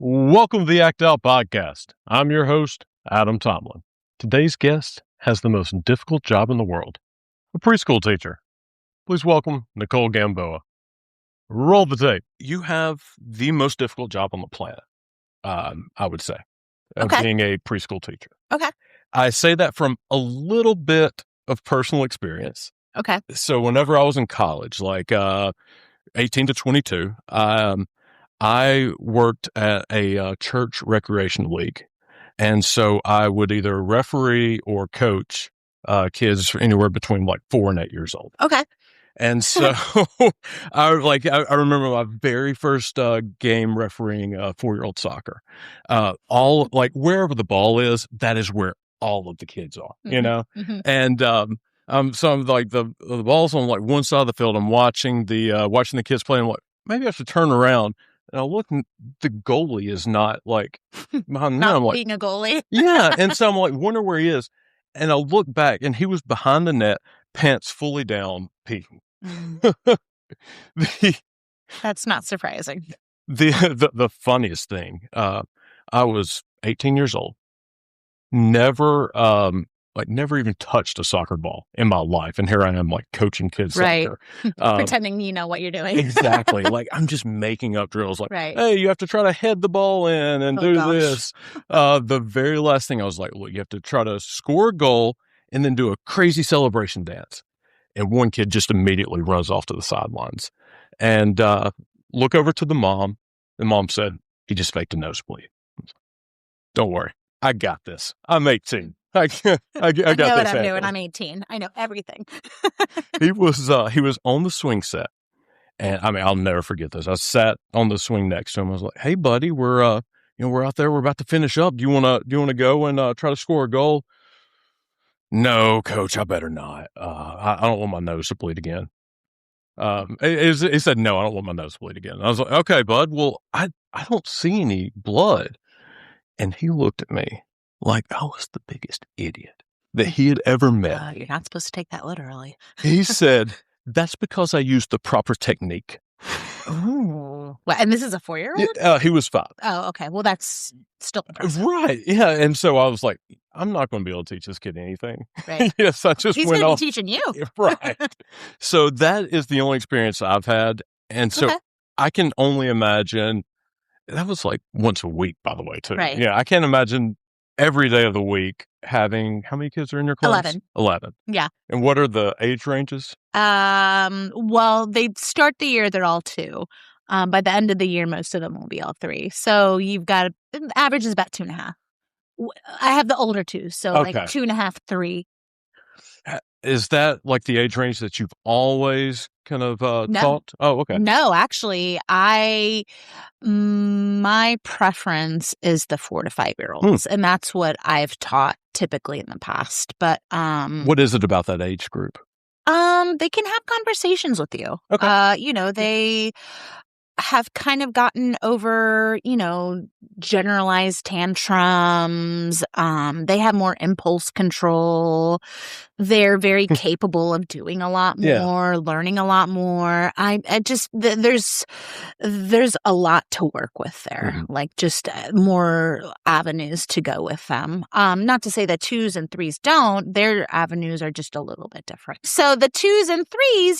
Welcome to the Act Out Podcast. I'm your host, Adam Tomlin. Today's guest has the most difficult job in the world, a preschool teacher. Please welcome Nicole Gamboa. Roll the tape. You have the most difficult job on the planet, I would say, being a preschool teacher. Okay. I say that from a little bit of personal experience. Okay. So whenever I was in college, like 18 to 22, I worked at a church recreation league. And so I would either referee or coach kids anywhere between like 4 and 8 years old. Okay. And so I remember my very first game refereeing 4-year-old soccer. All like wherever the ball is, that is where all of the kids are, you know? Mm-hmm. And so I'm like the ball's on like one side of the field. I'm watching the kids play. I'm like, maybe I should turn around. And I look, and the goalie is not like behind me. Not I'm like, being a goalie. yeah. And so I'm like, wonder where he is. And I look back, and he was behind the net, pants fully down, peeing. That's not surprising. The funniest thing, I was 18 years old, never even touched a soccer ball in my life. And here I am like coaching kids soccer. Pretending you know what you're doing. Exactly. Like I'm just making up drills like, Right. hey, you have to try to head the ball in and this. The very last thing I was like, look, you have to try to score a goal and then do a crazy celebration dance. And one kid just immediately runs off to the sidelines and look over to the mom. The mom said, he just faked a nosebleed. Don't worry. I got this. I'm 18. I got know what this I'm happening. doing. I'm 18. I know everything. He was on the swing set, and I mean I'll never forget this. I sat on the swing next to him. I was like, "Hey, buddy, we're out there. We're about to finish up. Do you wanna go and try to score a goal?" No, coach, I better not. I don't want my nose to bleed again. He said, "No, I don't want my nose to bleed again." And I was like, "Okay, bud. Well, I don't see any blood," and he looked at me like I was the biggest idiot that he had ever met. You're not supposed to take that literally. He said, that's because I used the proper technique. Ooh. Well, and this is a 4-year-old? He was 5. Oh, okay. Well, that's still impressive. Right. Yeah. And so I was like, I'm not going to be able to teach this kid anything. Right. Yes. I just He's went going off. to be teaching you. Right. So that is the only experience I've had. And so I can only imagine that was like once a week, by the way, too. Right. Yeah. I can't imagine every day of the week having, how many kids are in your class? 11. Yeah. And what are the age ranges? Well, they start the year, they're all 2. By the end of the year, most of them will be all 3. So you've got, the average is about 2.5. I have the older 2, so like 2.5, 3. Is that like the age range that you've always kind of taught? Oh, okay. No, actually, my preference is the 4 to 5-year-olds, and that's what I've taught typically in the past. But what is it about that age group? They can have conversations with you. Okay. They have kind of gotten over, generalized tantrums. They have more impulse control. They're very capable of doing a lot more, learning a lot more. There's a lot to work with there, like just more avenues to go with them. Not to say that 2s and 3s don't, their avenues are just a little bit different. So the 2s and 3s,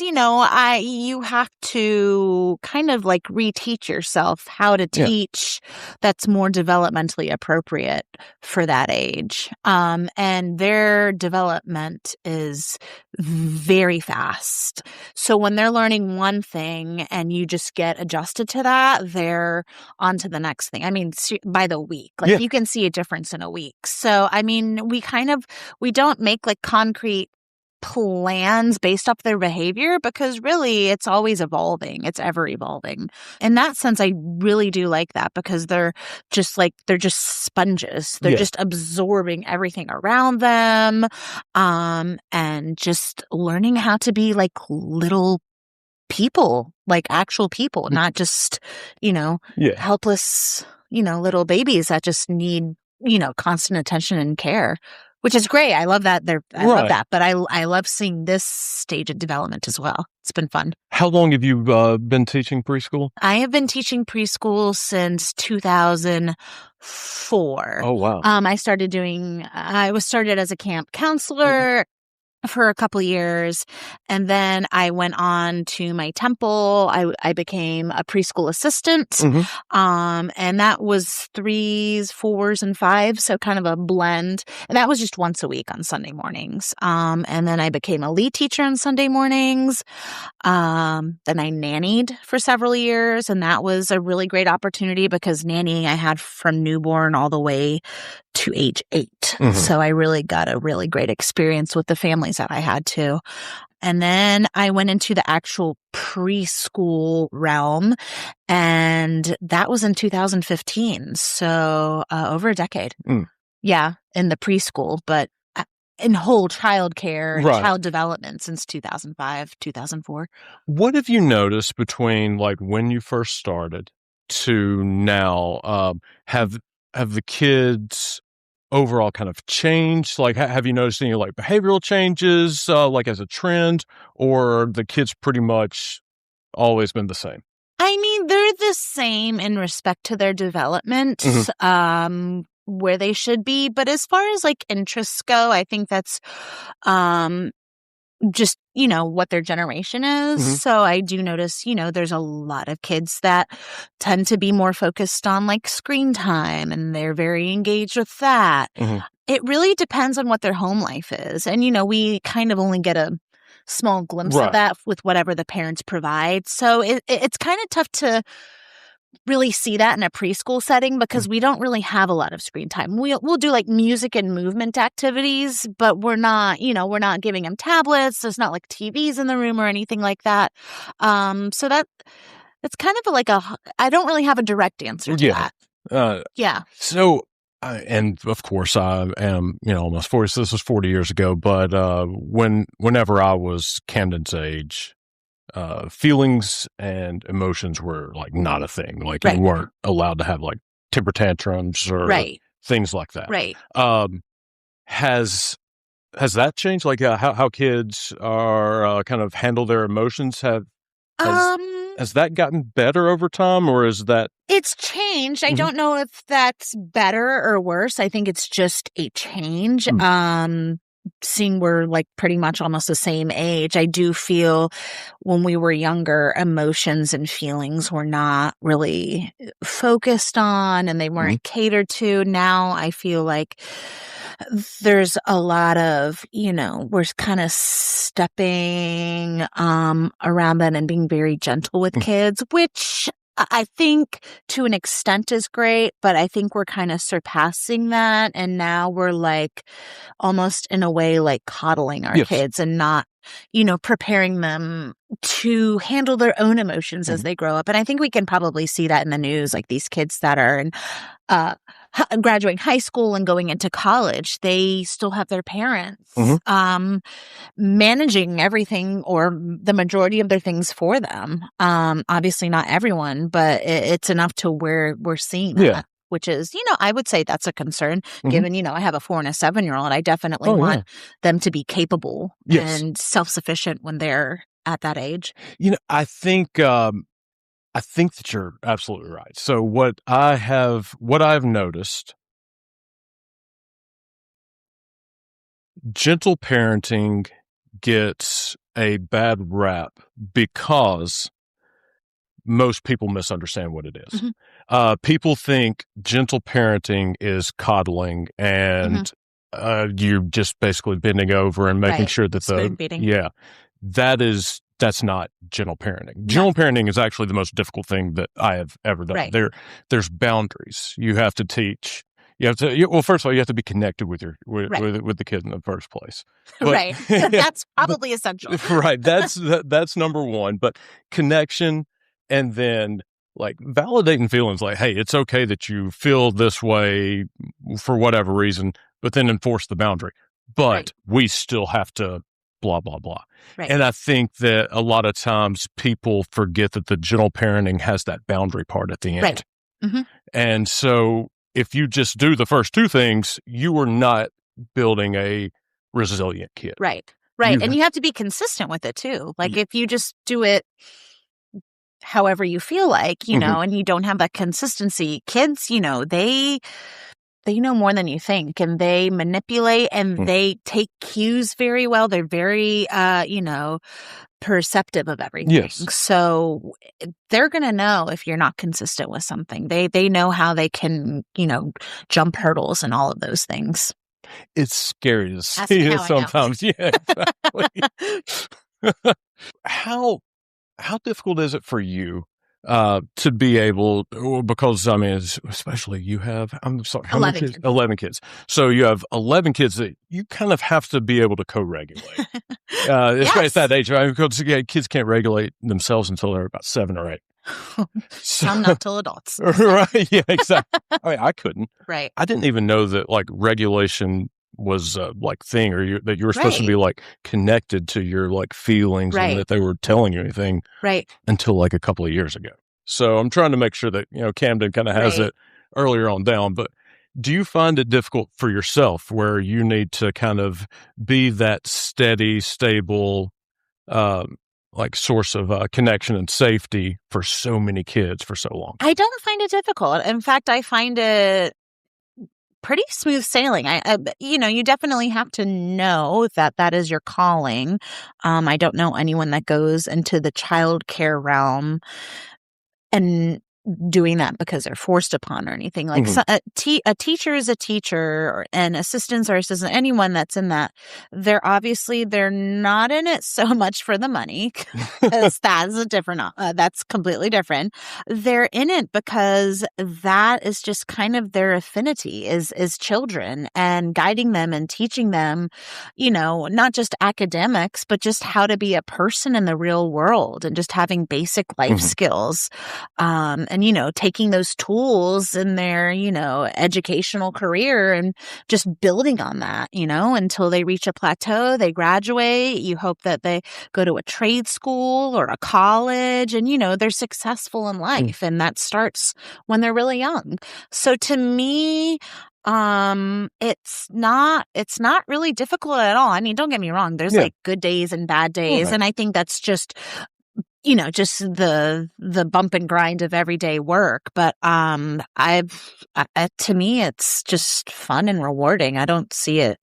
you have to kind of like reteach yourself how to teach that's more developmentally appropriate for that age. And their development is very fast. So when they're learning one thing and you just get adjusted to that, they're on to the next thing. I mean, by the week, you can see a difference in a week. So, I mean, we don't make like concrete plans based off their behavior because really it's always evolving. It's ever evolving. In that sense, I really do like that because they're just sponges. They're just absorbing everything around them, and just learning how to be like little people, like actual people, not just, helpless, little babies that just need, constant attention and care. Which is great. I love that. I love Right. that. But I love seeing this stage of development as well. It's been fun. How long have you been teaching preschool? I have been teaching preschool since 2004. Oh, wow. I was started as a camp counselor for a couple years, and then I went on to my temple. I became a preschool assistant, and that was 3s, 4s, and 5s, so kind of a blend. And that was just once a week on Sunday mornings. And then I became a lead teacher on Sunday mornings. Then I nannied for several years, and that was a really great opportunity because nannying I had from newborn all the way to age 8. So I really got a really great experience with the families that I had to. And then I went into the actual preschool realm, and that was in 2015. So over a decade. Yeah, in the preschool, but in whole childcare and child development since 2005, 2004. What have you noticed between like when you first started to now? Have the kids overall kind of changed? Like, have you noticed any like behavioral changes, like as a trend, or the kids pretty much always been the same? I mean, they're the same in respect to their development, where they should be. But as far as like interests go, I think that's, just, what their generation is. So I do notice, there's a lot of kids that tend to be more focused on like screen time, and they're very engaged with that. It really depends on what their home life is. And, we kind of only get a small glimpse of that with whatever the parents provide. So it's kind of tough to really see that in a preschool setting because we don't really have a lot of screen time. We'll do like music and movement activities, but we're not giving them tablets. There's not like TVs in the room or anything like that. So that's kind of I don't really have a direct answer to that. So, and of course I am, almost 40. So this was 40 years ago, but, whenever I was Camden's age, feelings and emotions were like not a thing. Like you weren't allowed to have like temper tantrums or things like that. Has that changed? Like how kids are kind of handle their emotions? Has that gotten better over time, or is that? It's changed. I don't know if that's better or worse. I think it's just a change. Seeing we're like pretty much almost the same age, I do feel when we were younger, emotions and feelings were not really focused on and they weren't catered to. Now I feel like there's a lot of, we're kind of stepping around that and being very gentle with kids, which I think to an extent is great, but I think we're kind of surpassing that. And now we're like almost in a way like coddling our kids and not, preparing them to handle their own emotions as they grow up. And I think we can probably see that in the news, like these kids that are in graduating high school and going into college, they still have their parents managing everything or the majority of their things for them. Obviously not everyone, but it's enough to where we're seeing that, which is, I would say that's a concern given, I have a 4 and a 7-year-old. I definitely want them to be capable and self-sufficient when they're at that age. I think that you're absolutely right. So what I've noticed, gentle parenting gets a bad rap because most people misunderstand what it is. People think gentle parenting is coddling and you're just basically bending over and making sure that spoon feeding. That's not gentle parenting. Gentle parenting is actually the most difficult thing that I have ever done. There's boundaries. You have to teach. First of all, you have to be connected with with the kid in the first place. But, That's probably essential. That's number one. But connection, and then like validating feelings. Like, hey, it's okay that you feel this way for whatever reason, but then enforce the boundary. But we still have to blah, blah, blah. And I think that a lot of times people forget that the gentle parenting has that boundary part at the end. And so if you just do the first two things, you are not building a resilient kid. Right. And you have to be consistent with it too. Like if you just do it however you feel like, you know, and you don't have that consistency, kids, you know, they know more than you think, and they manipulate and they take cues very well. They're very, you know, perceptive of everything. Yes. So they're going to know if you're not consistent with something. They know how they can, you know, jump hurdles and all of those things. It's scary to see it sometimes. Yeah, exactly. How difficult is it for you to be able, because I mean, especially you have, I'm sorry, how many kids? 11 kids. So you have 11 kids that you kind of have to be able to co-regulate. Especially at that age, right? Because kids can't regulate themselves until they're about 7 or 8. Some not till adults. Right. Yeah, exactly. I mean, I couldn't. Right. I didn't even know that like regulation was like thing, or that you were supposed to be like connected to your like feelings and that they were telling you anything until like a couple of years ago. So I'm trying to make sure that, you know, Camden kind of has it earlier on down. But do you find it difficult for yourself where you need to kind of be that steady, stable, like source of connection and safety for so many kids for so long? I don't find it difficult. In fact, I find it pretty smooth sailing. I you know, you definitely have to know that that is your calling. I don't know anyone that goes into the child care realm and doing that because they're forced upon or anything. Like a teacher is a teacher, and assistants are assistants. Anyone that's in that, they're not in it so much for the money, because that's a different. That's completely different. They're in it because that is just kind of their affinity is children, and guiding them and teaching them, you know, not just academics, but just how to be a person in the real world, and just having basic life skills. And, you know, taking those tools in their, you know, educational career and just building on that, you know, until they reach a plateau, they graduate. You hope that they go to a trade school or a college and, you know, they're successful in life. And that starts when they're really young. So to me, it's not really difficult at all. I mean, don't get me wrong. There's like good days and bad days. And I think that's just, you know, just the bump and grind of everyday work. But to me, it's just fun and rewarding. I don't see it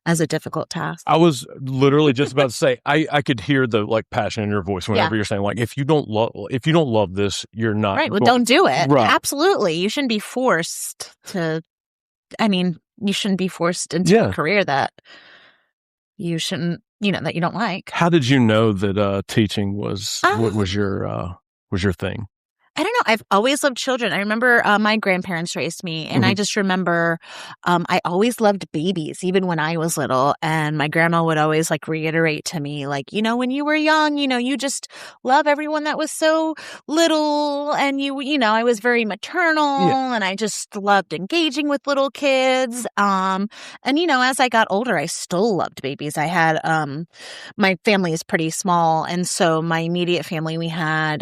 as a difficult task. I was literally just about to say, I could hear the like passion in your voice whenever you're saying like, if you don't love this, you're not right. Well, don't do it. Right. Absolutely, you shouldn't be forced to. I mean, you shouldn't be forced into a career that you shouldn't, you know, that you don't like. How did you know that teaching was was your thing? I don't know. I've always loved children. I remember my grandparents raised me, and I just remember I always loved babies, even when I was little. And my grandma would always like reiterate to me, like, you know, when you were young, you know, you just love everyone that was so little. And you know, I was very maternal and I just loved engaging with little kids. And, you know, as I got older, I still loved babies. I had my family is pretty small. And so my immediate family, we had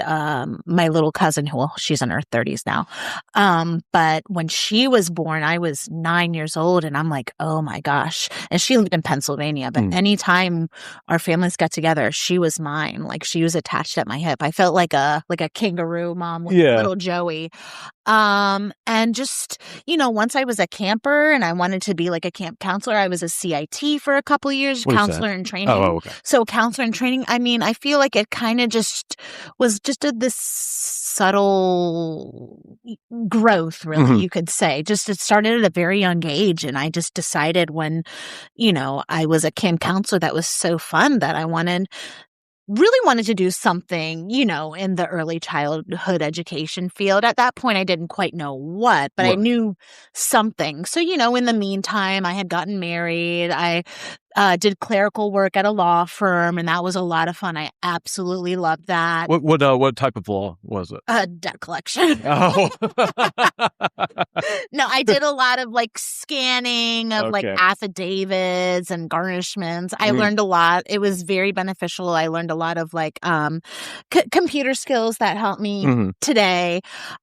my little cousin. Well, she's in her 30s now. But when she was born, I was 9 years old, and I'm like, oh my gosh. And she lived in Pennsylvania, but anytime our families got together, she was mine. Like she was attached at my hip. I felt like a kangaroo mom with little Joey. And just, you know, once I was a camper and I wanted to be like a camp counselor, I was a CIT for a couple of years, counselor in training. Oh, okay. So counselor in training, I mean, I feel like it kind of just was just this subtle growth, really, you could say. Just it started at a very young age. And I just decided when, you know, I was a camp counselor, that was so fun that I really wanted to do something, you know, in the early childhood education field. At that point, I didn't quite know what, but I knew something. So, you know, in the meantime, I had gotten married. I did clerical work at a law firm, and that was a lot of fun. I absolutely loved that. What type of law was it? Debt collection. Oh. No, I did a lot of like scanning of like affidavits and garnishments. I learned a lot. It was very beneficial. I learned a lot of like computer skills that helped me today.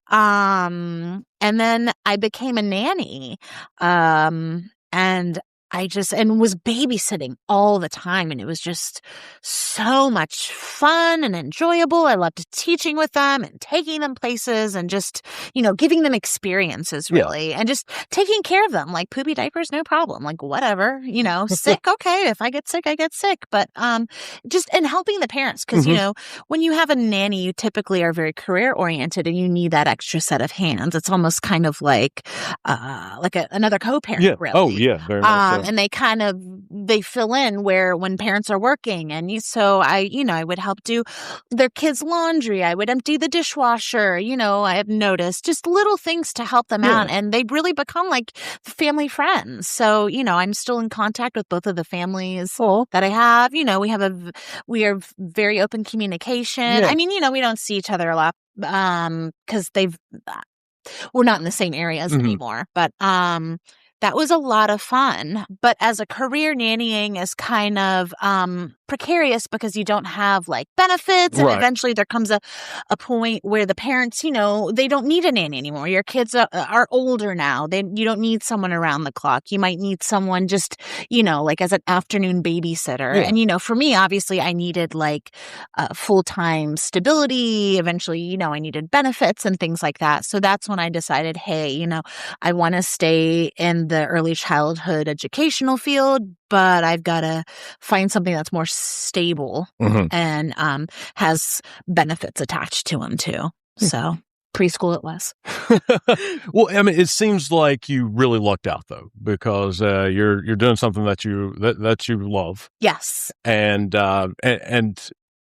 And then I became a nanny. And and was babysitting all the time. And it was just so much fun and enjoyable. I loved teaching with them and taking them places and just, giving them experiences really. And just taking care of them, like poopy diapers, no problem. Like whatever, sick. Okay. If I get sick, I get sick. But, and helping the parents. Cause, when you have a nanny, you typically are very career oriented and you need that extra set of hands. It's almost kind of like another co-parent, really. Oh yeah. Very much so. And they fill in when parents are working. And so I would help do their kids' laundry. I would empty the dishwasher. I have noticed just little things to help them out. And they really become like family friends. So, I'm still in contact with both of the families that I have. We are very open communication. I mean, we don't see each other a lot because we're not in the same areas anymore. But that was a lot of fun. But as a career, nannying is kind of precarious because you don't have like benefits. And eventually there comes a point where the parents, they don't need a nanny anymore. Your kids are older now. You don't need someone around the clock. You might need someone just, like as an afternoon babysitter. Yeah. And, for me, obviously I needed like full-time stability. Eventually, I needed benefits and things like that. So that's when I decided, hey, I want to stay in the early childhood educational field, but I've got to find something that's more stable and has benefits attached to them too. So preschool it was. Well, I mean, it seems like you really lucked out though, because you're doing something that you love. Yes, and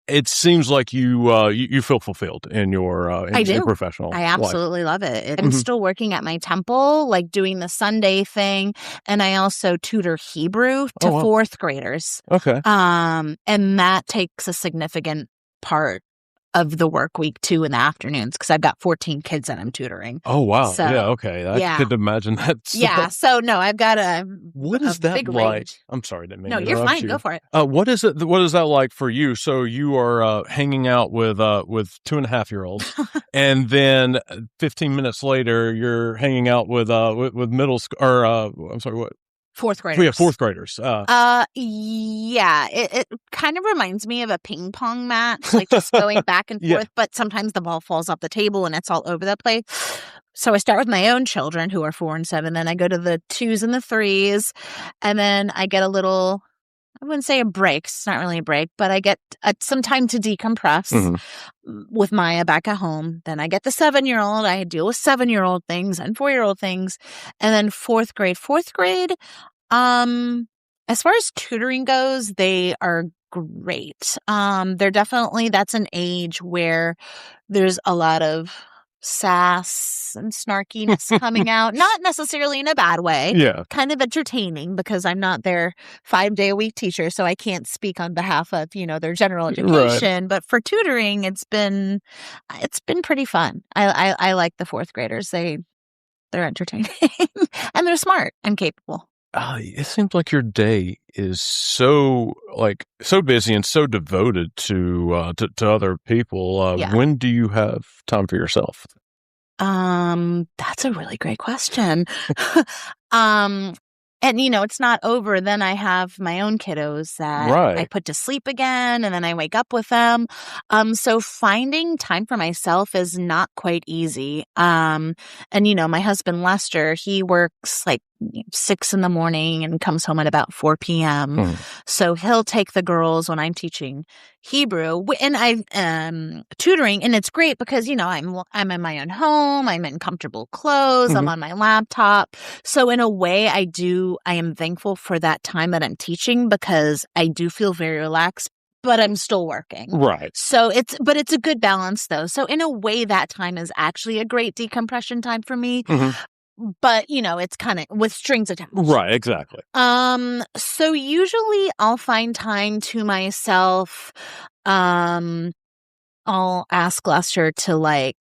it seems like you feel fulfilled in your your professional I absolutely love it. I'm still working at my temple, like doing the Sunday thing, and I also tutor Hebrew to fourth graders. Okay. And that takes a significant part of the work week too in the afternoons because I've got 14 kids that I'm tutoring. Oh wow. So, yeah, okay. I could imagine that. So no, I've got what is that big like? range. I'm sorry, didn't mean No, to you're fine. you. Go for it. What is that like for you? So you are hanging out with 2.5-year-olds and then 15 minutes later you're hanging out with middle school or I'm sorry, what? Fourth graders. Yeah, fourth graders. It kind of reminds me of a ping pong match, like just going back and forth, but sometimes the ball falls off the table and it's all over the place. So I start with my own children who are 4 and 7, then I go to the 2s and the 3s, and then I get a little, I wouldn't say a break, it's not really a break, but I get some time to decompress with Maya back at home. Then I get the 7-year-old, I deal with 7-year-old things and 4-year-old things, and then fourth grade, as far as tutoring goes, they are great. They're definitely, that's an age where there's a lot of sass and snarkiness coming out, not necessarily in a bad way. Yeah. Kind of entertaining because I'm not their 5-day-a-week teacher, so I can't speak on behalf of, their general education. But for tutoring, it's been pretty fun. I like the fourth graders. They're entertaining and they're smart and capable. It seems like your day is so busy and so devoted to other people. When do you have time for yourself? That's a really great question. And, it's not over. Then I have my own kiddos that I put to sleep again, and then I wake up with them. So finding time for myself is not quite easy. And, my husband, Lester, he works like 6 in the morning and comes home at about 4 p.m. So he'll take the girls when I'm teaching Hebrew and I'm tutoring, and it's great because I'm in my own home, I'm in comfortable clothes, I'm on my laptop. So in a way, I am thankful for that time that I'm teaching because I do feel very relaxed, but I'm still working. Right. So it's a good balance though. So in a way, that time is actually a great decompression time for me. But, it's kind of with strings attached. Right, exactly. So usually I'll find time to myself. I'll ask Lester to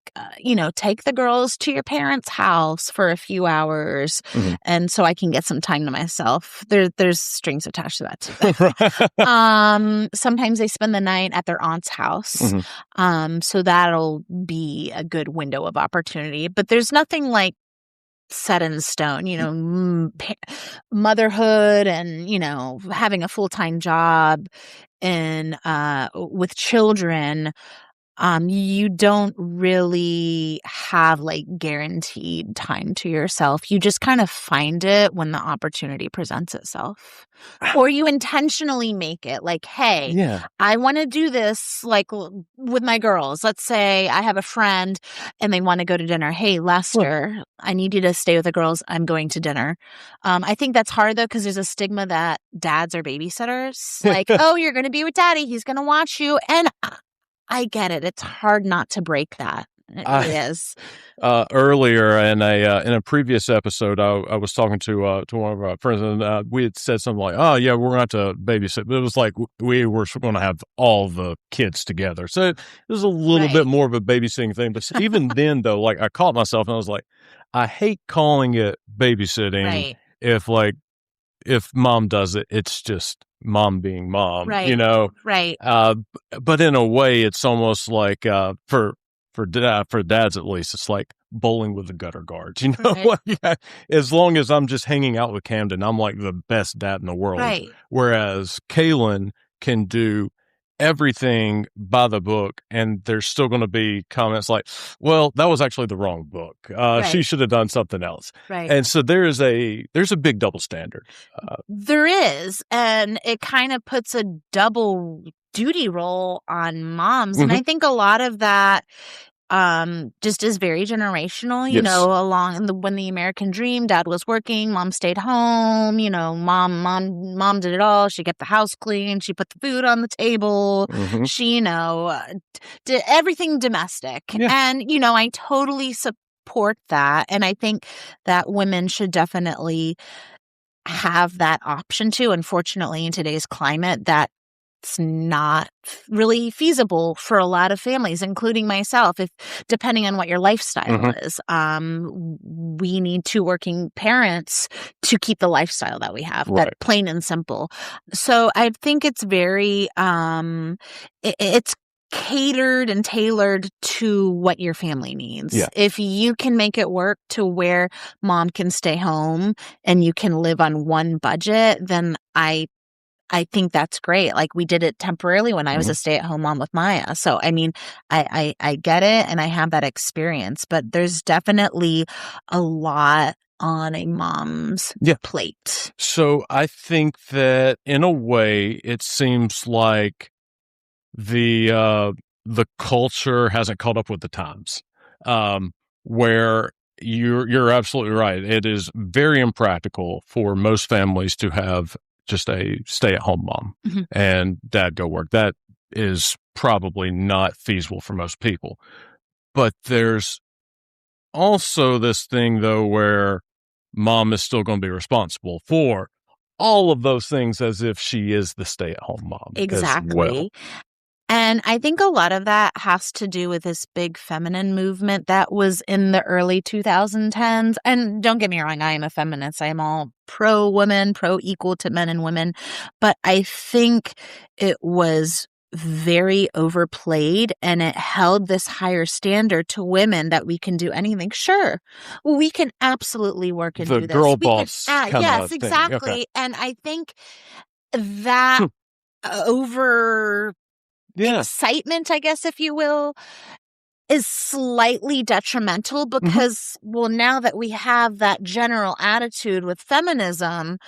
take the girls to your parents' house for a few hours. And so I can get some time to myself. There's strings attached to that too. Sometimes they spend the night at their aunt's house. So that'll be a good window of opportunity. But there's nothing like set in stone, motherhood and, having a full-time job and with children. You don't really have like guaranteed time to yourself. You just kind of find it when the opportunity presents itself. Or you intentionally make it like, hey, Yeah. I want to do this like with my girls. Let's say I have a friend and they want to go to dinner. Hey, Lester, I need you to stay with the girls. I'm going to dinner. I think that's hard though, because there's a stigma that dads are babysitters. Like, oh, you're going to be with daddy. He's going to watch you. And I get it. It's hard not to break that. It really is. Earlier in a previous episode, I was talking to one of our friends, and we had said something like, "Oh yeah, we're going to have to babysit." But it was like we were going to have all the kids together, so it was a little bit more of a babysitting thing. But even then, though, like I caught myself, and I was like, I hate calling it babysitting. If mom does it, it's just mom being mom, Right. But in a way, it's almost like for dads at least, it's like bowling with the gutter guards. As long as I'm just hanging out with Camden, I'm like the best dad in the world. Right. Whereas Kaylin can do everything by the book, and there's still going to be comments like, well, that was actually the wrong book. She should have done something else. Right. And so there's a big double standard. There is, and it kind of puts a double duty role on moms. And I think a lot of that just is very generational, when the American dream, dad was working, mom stayed home, mom did it all. She kept the house clean. She put the food on the table. She, did everything domestic. Yeah. And, I totally support that. And I think that women should definitely have that option too. Unfortunately, in today's climate, that's not really feasible for a lot of families, including myself, depending on what your lifestyle is. We need two working parents to keep the lifestyle that we have, that plain and simple. So I think it's very, it's catered and tailored to what your family needs. Yeah. If you can make it work to where mom can stay home and you can live on one budget, then I think that's great. Like we did it temporarily when I was a stay-at-home mom with Maya. So, I mean, I get it and I have that experience, but there's definitely a lot on a mom's plate. So I think that in a way, it seems like the culture hasn't caught up with the times, where you're absolutely right. It is very impractical for most families to have just a stay-at-home mom and dad go work. That is probably not feasible for most people. But there's also this thing, though, where mom is still going to be responsible for all of those things as if she is the stay-at-home mom. Exactly. As well. And I think a lot of that has to do with this big feminine movement that was in the early 2010s. And don't get me wrong, I am a feminist. I am all pro-women, pro-equal to men and women. But I think it was very overplayed and it held this higher standard to women that we can do anything. Sure, we can absolutely work and do this. The girl boss. Yes, exactly. Okay. And I think that excitement, I guess, if you will, is slightly detrimental because, well, now that we have that general attitude with feminism,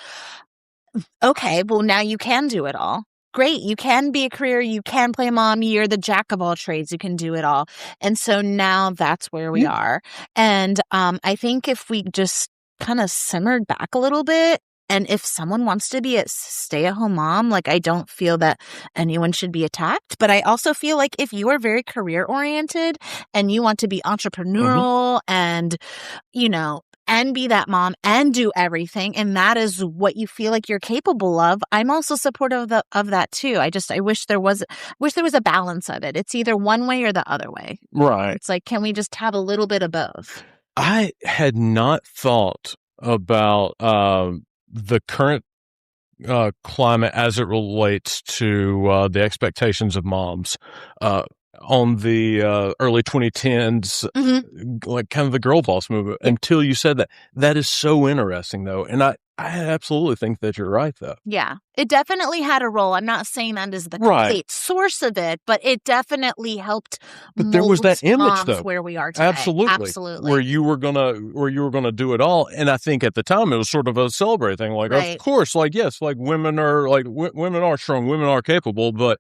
okay, well, now you can do it all. Great. You can be a career. You can play mom. You're the jack of all trades. You can do it all. And so now that's where we are. And I think if we just kind of simmered back a little bit, and if someone wants to be a stay-at-home mom, like I don't feel that anyone should be attacked. But I also feel like if you are very career-oriented and you want to be entrepreneurial and, and be that mom and do everything, and that is what you feel like you're capable of, I'm also supportive of that too. I wish there was a balance of it. It's either one way or the other way. Right. It's like, can we just have a little bit of both? I had not thought about the current climate as it relates to the expectations of moms. on the early 2010s, like kind of the girl boss movement until you said that. That is so interesting, though. And I absolutely think that you're right, though. Yeah, it definitely had a role. I'm not saying that is the complete source of it, but it definitely helped. But there was that image, though, where we are today. Absolutely, where you were gonna do it all. And I think at the time it was sort of a celebrate thing. Like, of course, like yes, like women are strong, women are capable, but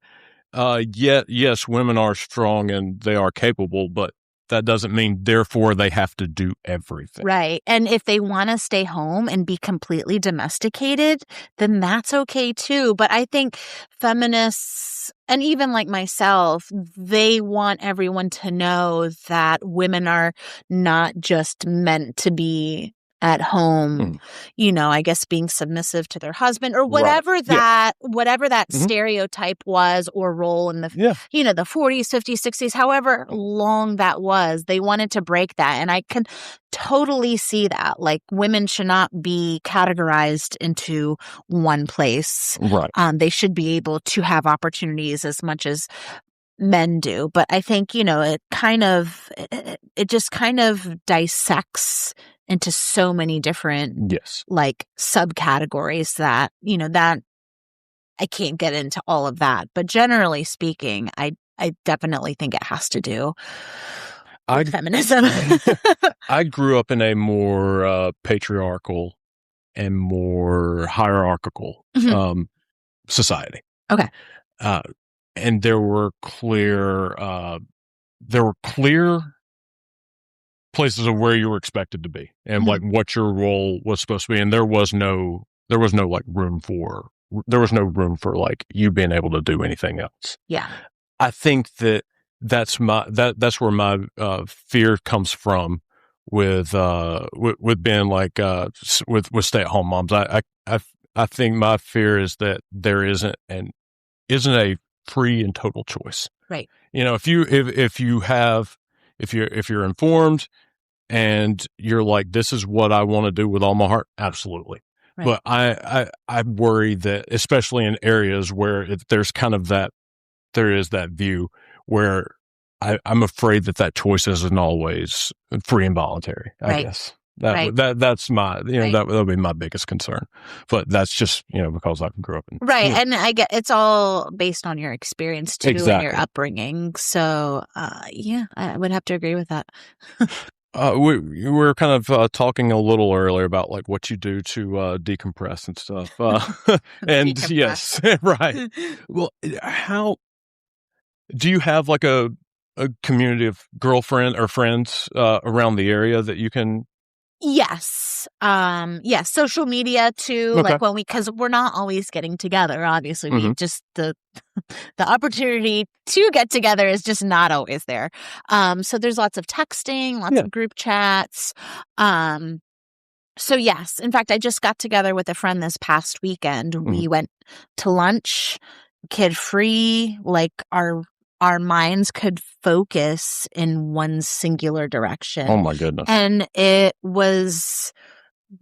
yet yes, women are strong and they are capable, but that doesn't mean therefore they have to do everything. Right. And if they want to stay home and be completely domesticated, then that's okay too. But I think feminists, and even like myself, they want everyone to know that women are not just meant to be at home, I guess being submissive to their husband or whatever whatever that stereotype was or role in the, the 40s, 50s, 60s, however long that was, they wanted to break that. And I can totally see that. Like women should not be categorized into one place. Right. They should be able to have opportunities as much as men do. But I think, it just kind of dissects into so many different like subcategories that, that I can't get into all of that. But generally speaking, I definitely think it has to do with feminism. I grew up in a more patriarchal and more hierarchical society. Okay. And there were clear places of where you were expected to be and like what your role was supposed to be. And there was no room for like you being able to do anything else. Yeah. I think that's where my fear comes from with being like with stay-at-home moms. I think my fear is that there isn't a free and total choice. Right. If you're informed and you're like, this is what I want to do with all my heart, absolutely. Right. But I worry that, especially in areas where there's kind of there is that view where I'm afraid that choice isn't always free and voluntary, I guess. That's my, that would be my biggest concern. But that's just, because I grew up in. Right. And I get it's all based on your experience too and your upbringing. So, I would have to agree with that. We were kind of talking a little earlier about like what you do to decompress and stuff. And decompress. Yes, right. Well, how do you have like a community of girlfriend or friends around the area that you can? Yes. Yes. Social media too. Okay. Like because we're not always getting together. Obviously, we just the opportunity to get together is just not always there. So there's lots of texting, lots of group chats. So yes, in fact, I just got together with a friend this past weekend. We went to lunch, kid free, like our minds could focus in one singular direction. Oh my goodness. And it was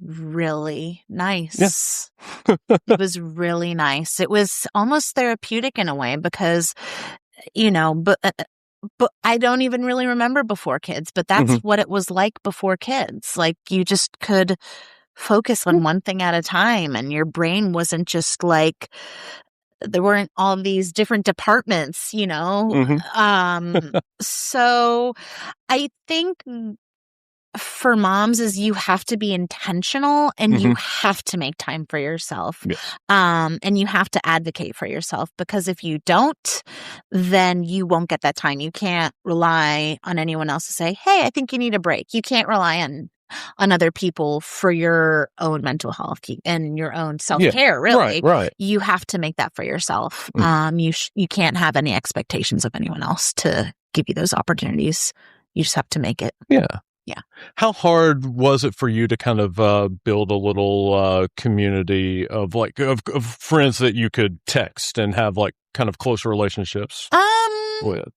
really nice. Yeah. It was really nice. It was almost therapeutic in a way because, but I don't even really remember before kids, but that's what it was like before kids. Like you just could focus on one thing at a time and your brain wasn't just like, there weren't all these different departments, So I think for moms is you have to be intentional and you have to make time for yourself. Yes. And you have to advocate for yourself because if you don't, then you won't get that time. You can't rely on anyone else to say, hey, I think you need a break. You can't rely on other people for your own mental health and your own self-care, really. Right. You have to make that for yourself. You can't have any expectations of anyone else to give you those opportunities. You just have to make it. Yeah. Yeah. How hard was it for you to kind of build a little community of like of friends that you could text and have like kind of closer relationships with?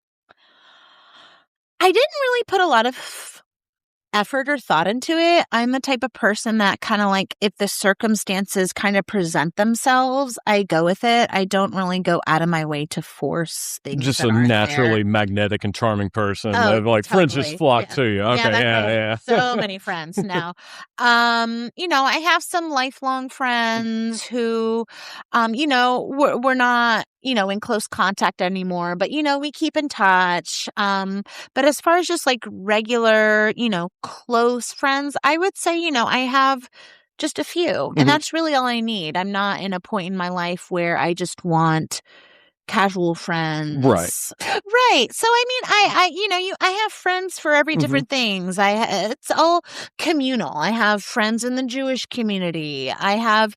I didn't really put a lot of effort or thought into it. I'm the type of person that kind of like, if the circumstances kind of present themselves, I go with it. I don't really go out of my way to force things. Just that a aren't naturally there. magnetic and charming person. Oh, Like friends just totally. flock Yeah. to you. Okay, yeah. So many friends now. I have some lifelong friends who, we're not, in close contact anymore, but, we keep in touch. But as far as just like regular, close friends, I would say, I have just a few, and that's really all I need. I'm not in a point in my life where I just want casual Right. friends. Right. So I mean, I have friends for every different things. It's all communal. I have friends in the Jewish community. I have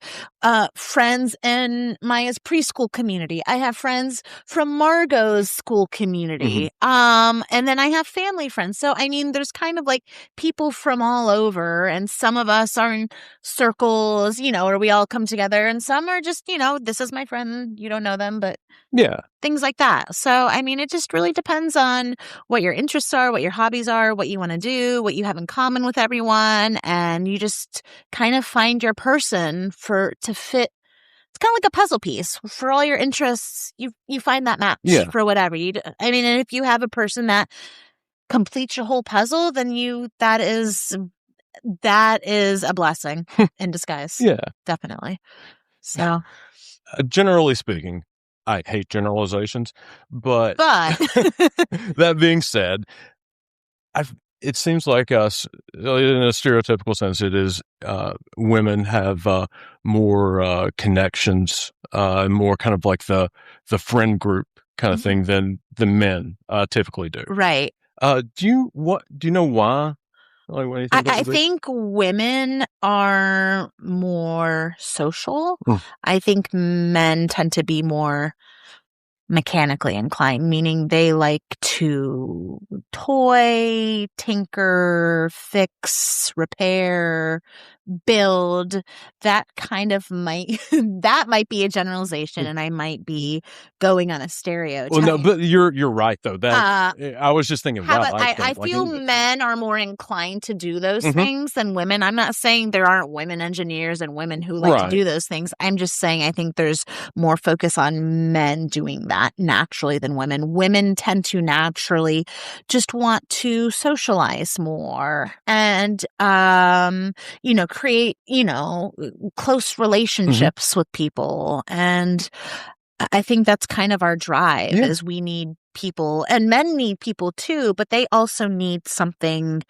friends in Maya's preschool community. I have friends from Margot's school community. And then I have family friends. So I mean, there's kind of like people from all over, and some of us are in circles, where we all come together, and some are just, this is my friend, you don't know them, but Yeah. things like that. So, I mean, it just really depends on what your interests are, what your hobbies are, what you want to do, what you have in common with everyone. And you just kind of find your person to fit. It's kind of like a puzzle piece. For all your interests, you find that match for whatever. And if you have a person that completes your whole puzzle, then that is a blessing in disguise. Yeah. Definitely. So, generally speaking, I hate generalizations, but that being said, it seems like us, in a stereotypical sense, it is women have more connections, more kind of like the friend group kind of thing than men typically do. Right. Do you know why? Like, what do you think I think women are more social. I think men tend to be more mechanically inclined, meaning they like to toy, tinker, fix, repair, build. That kind of might be a generalization, and I might be going on a stereotype. Well, no, but you're right though. That I was just thinking. Wow, I feel men are more inclined to do those things than women. I'm not saying there aren't women engineers and women who like to do those things. I'm just saying I think there's more focus on men doing that naturally than women. Women tend to naturally just want to socialize more and create close relationships with people. And I think that's kind of our drive is we need people, and men need people too, but they also need something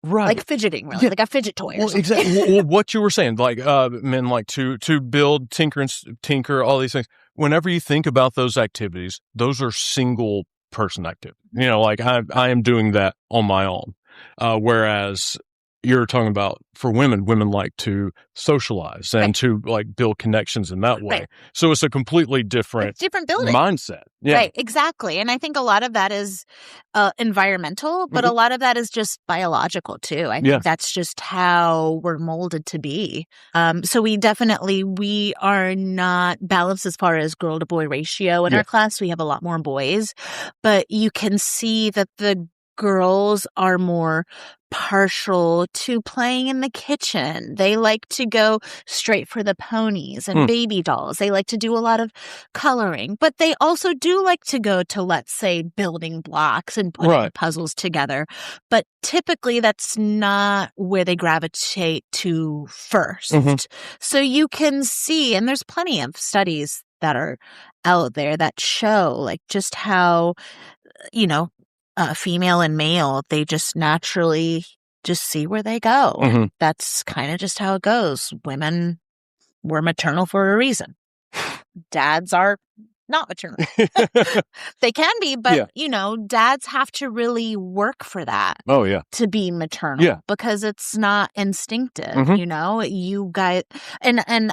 like fidgeting, really, like a fidget toy. Well, exactly. Well, what you were saying, like men like to build, tinker, all these things. Whenever you think about those activities, those are single person activities. Like I am doing that on my own, whereas you're talking about for women like to socialize and to like build connections in that way. So it's a completely different building mindset. Yeah. Right, exactly. And I think a lot of that is environmental, but a lot of that is just biological too. I think that's just how we're molded to be. So we are not balanced as far as girl to boy ratio in our class. We have a lot more boys, but you can see that the girls are more partial to playing in the kitchen. They like to go straight for the ponies and baby dolls. They like to do a lot of coloring, but they also do like to go to, let's say, building blocks and putting puzzles together. But typically that's not where they gravitate to first. So you can see, and there's plenty of studies that are out there that show like just how, female and male, they just naturally just see where they go. That's kind of just how it goes. Women were maternal for a reason. Dads are not maternal. They can be, but dads have to really work for that. Oh yeah, to be maternal because it's not instinctive. You guys, and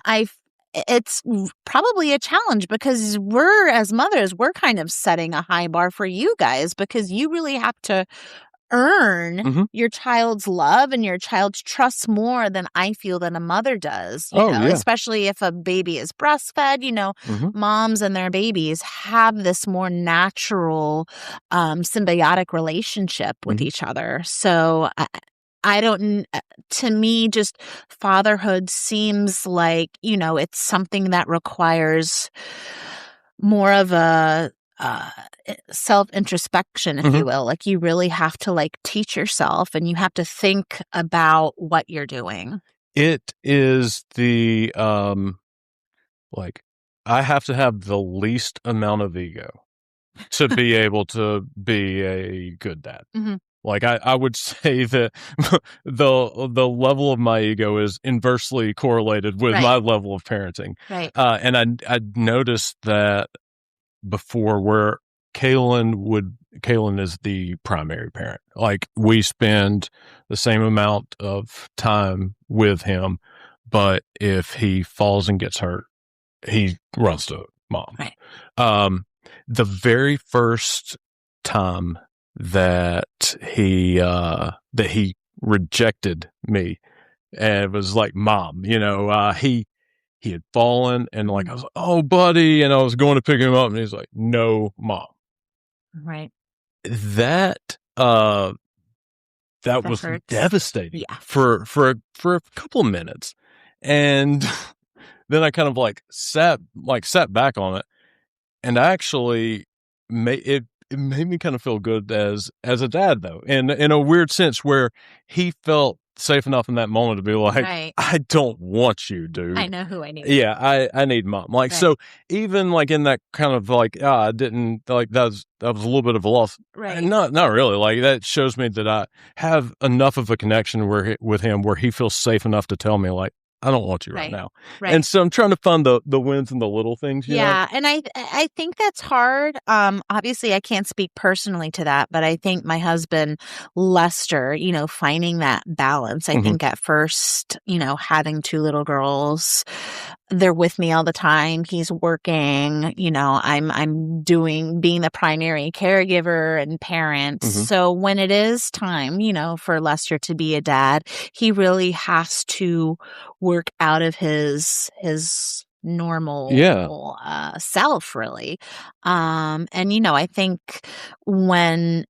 it's probably a challenge because we're, as mothers, we're kind of setting a high bar for you guys because you really have to earn your child's love and your child's trust more than I feel that a mother does. Especially if a baby is breastfed, moms and their babies have this more natural symbiotic relationship with each other. So I don't, to me, just fatherhood seems like, it's something that requires more of a self-introspection, if you will. Like, you really have to like teach yourself and you have to think about what you're doing. It is the, like, I have to have the least amount of ego to be able to be a good dad. Like, I would say that the level of my ego is inversely correlated with my level of parenting. Right. And I noticed that before, where Kaylin is the primary parent. Like, we spend the same amount of time with him, but if he falls and gets hurt, he runs to mom. Right. The very first time that he rejected me, and it was like, mom, he had fallen, and like, I was like, oh, buddy, and I was going to pick him up, and he's like, no, mom. Right. That was hurts. devastating. Yeah. For a couple of minutes, and then I kind of like sat back on it, and actually it made me kind of feel good as a dad, though, in a weird sense, where he felt safe enough in that moment to be like, I don't want you, dude. I know who I need. Yeah, I need mom. Like, so even like in that kind of like, I didn't like, that was a little bit of a loss. Right. And not really. Like, that shows me that I have enough of a connection with him where he feels safe enough to tell me, like, I don't want you right now. Right. And so I'm trying to find the wins and the little things. You know? And I think that's hard. Obviously I can't speak personally to that, but I think my husband, Lester, finding that balance, I think at first, having two little girls, they're with me all the time. He's working, I'm being the primary caregiver and parent. So when it is time, for Lester to be a dad, he really has to work out of his normal self, really. And I think when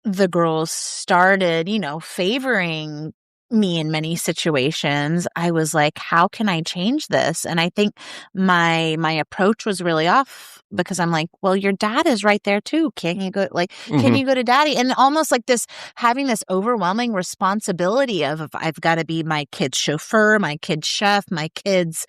the girls started, favoring me in many situations, I was like, how can I change this? And I think my approach was really off, because I'm like, well, your dad is right there too. Can you go to daddy? And almost like this, having this overwhelming responsibility of, I've got to be my kid's chauffeur, my kid's chef, my kid's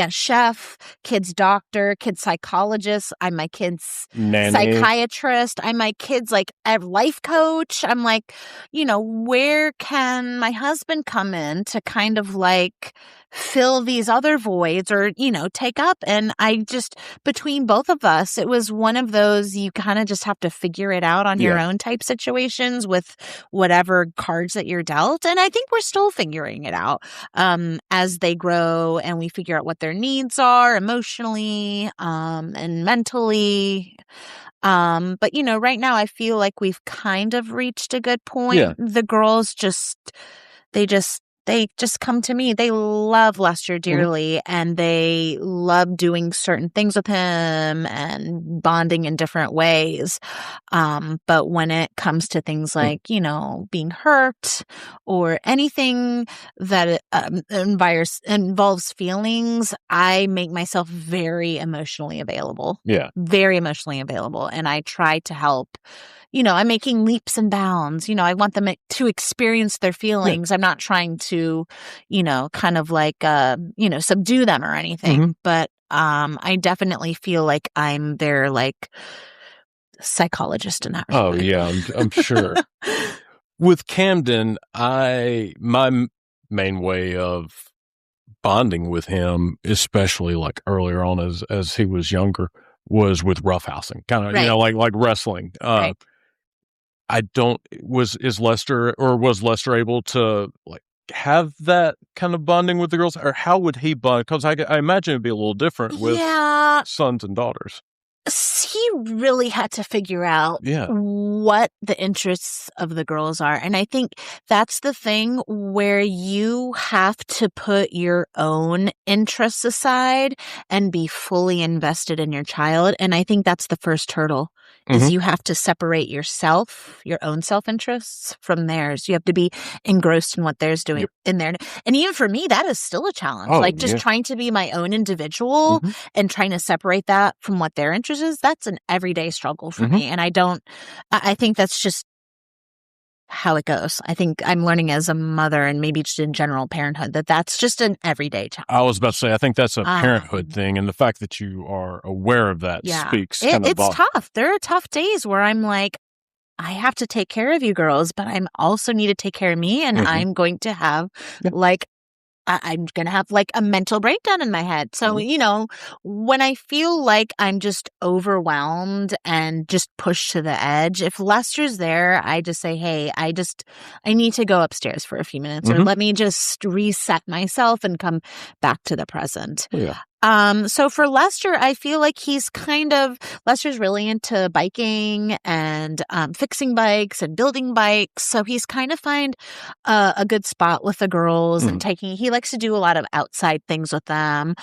chef, kid's doctor, kid's psychologist. I'm my kid's psychiatrist. I'm my kid's like a life coach. I'm like, where can my husband come in to kind of like fill these other voids or, take up? And I just, between both of us, it was one of those, you kind of just have to figure it out on your own type situations with whatever cards that you're dealt. And I think we're still figuring it out as they grow and we figure out what their needs are emotionally and mentally. But right now I feel like we've kind of reached a good point. Yeah. The girls they just come to me. They love Lester dearly and they love doing certain things with him and bonding in different ways. But when it comes to things like, being hurt or anything that involves feelings, I make myself very emotionally available. Yeah. Very emotionally available. And I try to help. I'm making leaps and bounds. I want them to experience their feelings. Yeah. I'm not trying to, kind of like, subdue them or anything. But I definitely feel like I'm their like psychologist in that respect. Oh yeah, I'm sure. With Camden, my main way of bonding with him, especially like earlier on as he was younger, was with roughhousing, kind of, like wrestling. Right. Was Lester able to like have that kind of bonding with the girls, or how would he bond? Because I imagine it'd be a little different with sons and daughters. He really had to figure out what the interests of the girls are. And I think that's the thing where you have to put your own interests aside and be fully invested in your child. And I think that's the first hurdle is Mhm. you have to separate yourself, your own self-interests from theirs. You have to be engrossed in what theirs doing Yep. in there. And even for me, that is still a challenge. Oh, Like just yeah. trying to be my own individual Mhm. and trying to separate that from what their interest is, that's an everyday struggle for Mhm. me. And I think that's just how it goes. I think I'm learning as a mother and maybe just in general parenthood that that's just an everyday challenge. I was about to say, I think that's a parenthood Um, thing, and the fact that you are aware of that yeah, speaks kind of it's tough. There are tough days where I'm like, I have to take care of you girls, but I'm also need to take care of me, and Mhm. I'm going to have Yeah. like I'm going to have like a mental breakdown in my head. So, Mhm. when I feel like I'm just overwhelmed and just pushed to the edge, if Lester's there, I just say, hey, I need to go upstairs for a few minutes or Mhm. let me just reset myself and come back to the present. Yeah. So for Lester, I feel like Lester's really into biking and fixing bikes and building bikes. So he's kind of find a good spot with the girls and Mhm. he likes to do a lot of outside things with them.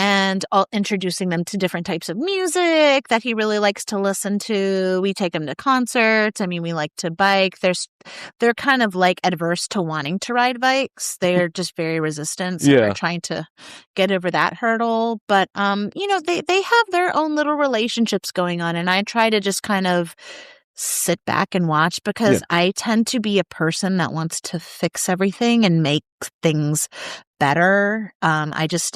And introducing them to different types of music that he really likes to listen to. We take them to concerts. I mean, we like to bike. They're kind of like adverse to wanting to ride bikes. They're just very resistant. So we're Yeah. trying to get over that hurdle. But, they have their own little relationships going on. And I try to just kind of sit back and watch because Yeah. I tend to be a person that wants to fix everything and make things better. I just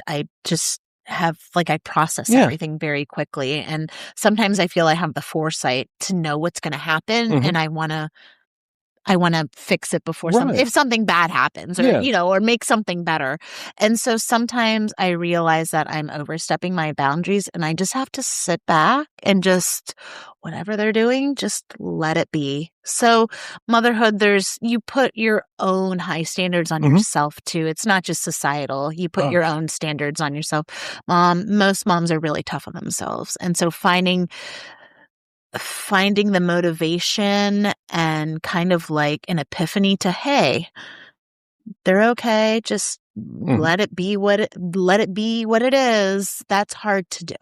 have like I process Yeah. everything very quickly. And sometimes I feel I have the foresight to know what's going to happen Mhm. and I want to fix it before Right. if something bad happens or, Yeah. or make something better. And so sometimes I realize that I'm overstepping my boundaries and I just have to sit back and just whatever they're doing, just let it be. So motherhood, you put your own high standards on Mhm. yourself too. It's not just societal. You put Oh, your own standards on yourself. Most moms are really tough on themselves. And so finding the motivation and kind of like an epiphany to, hey, they're okay. Just mhm. let it be what it is. That's hard to do.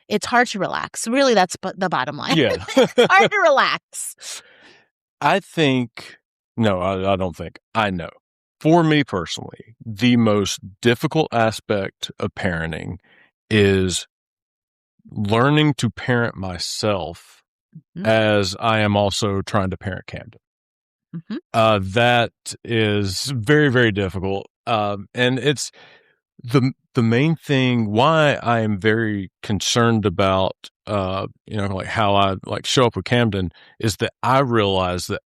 It's hard to relax. Really, that's the bottom line. Yeah. It's hard to relax. I think no, I don't think. I know. For me personally, the most difficult aspect of parenting is learning to parent myself Mhm, as I am also trying to parent Camden. mhm. That is very, very difficult. And it's the main thing why I am very concerned about, like how I like show up with Camden is that I realize that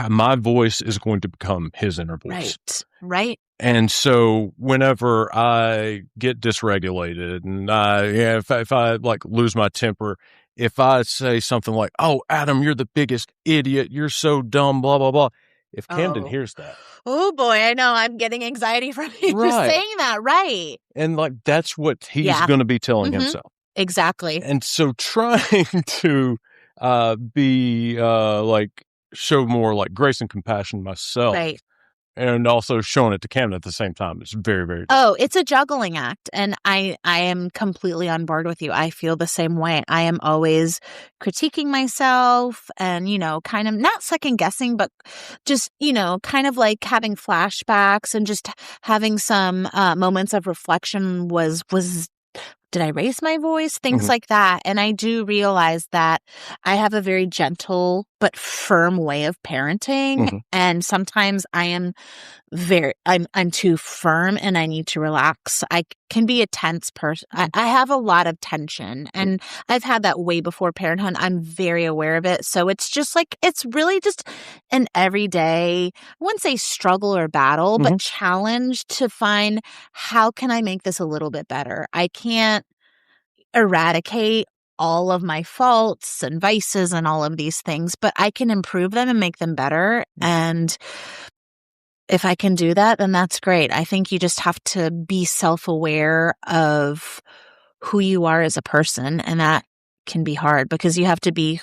my voice is going to become his inner voice. Right. And so whenever I get dysregulated and if I like lose my temper, if I say something like, "Oh, Adam, you're the biggest idiot. You're so dumb, blah, blah, blah." If Camden Oh. hears that, Oh boy, I know. I'm getting anxiety from you just right. saying that. Right. And like that's what he's Yeah. going to be telling Mm-hmm. himself. Exactly. And so trying to be like show more like grace and compassion myself Right. and also showing it to Camden at the same time is very, very difficult. Oh, it's a juggling act, and I am completely on board with you. I feel the same way. I am always critiquing myself and, kind of not second guessing, but just, kind of like having flashbacks and just having some moments of reflection was did I raise my voice? Things Mhm. like that. And I do realize that I have a very gentle but firm way of parenting. Mhm. And sometimes I'm too firm and I need to relax. I can be a tense person. I have a lot of tension and I've had that way before parenthood. I'm very aware of it. So it's just like, it's really just an everyday, I wouldn't say struggle or battle, but Mhm. challenge to find how can I make this a little bit better? I can't eradicate all of my faults and vices and all of these things, but I can improve them and make them better. And if I can do that, then that's great. I think you just have to be self-aware of who you are as a person, and that can be hard because you have to be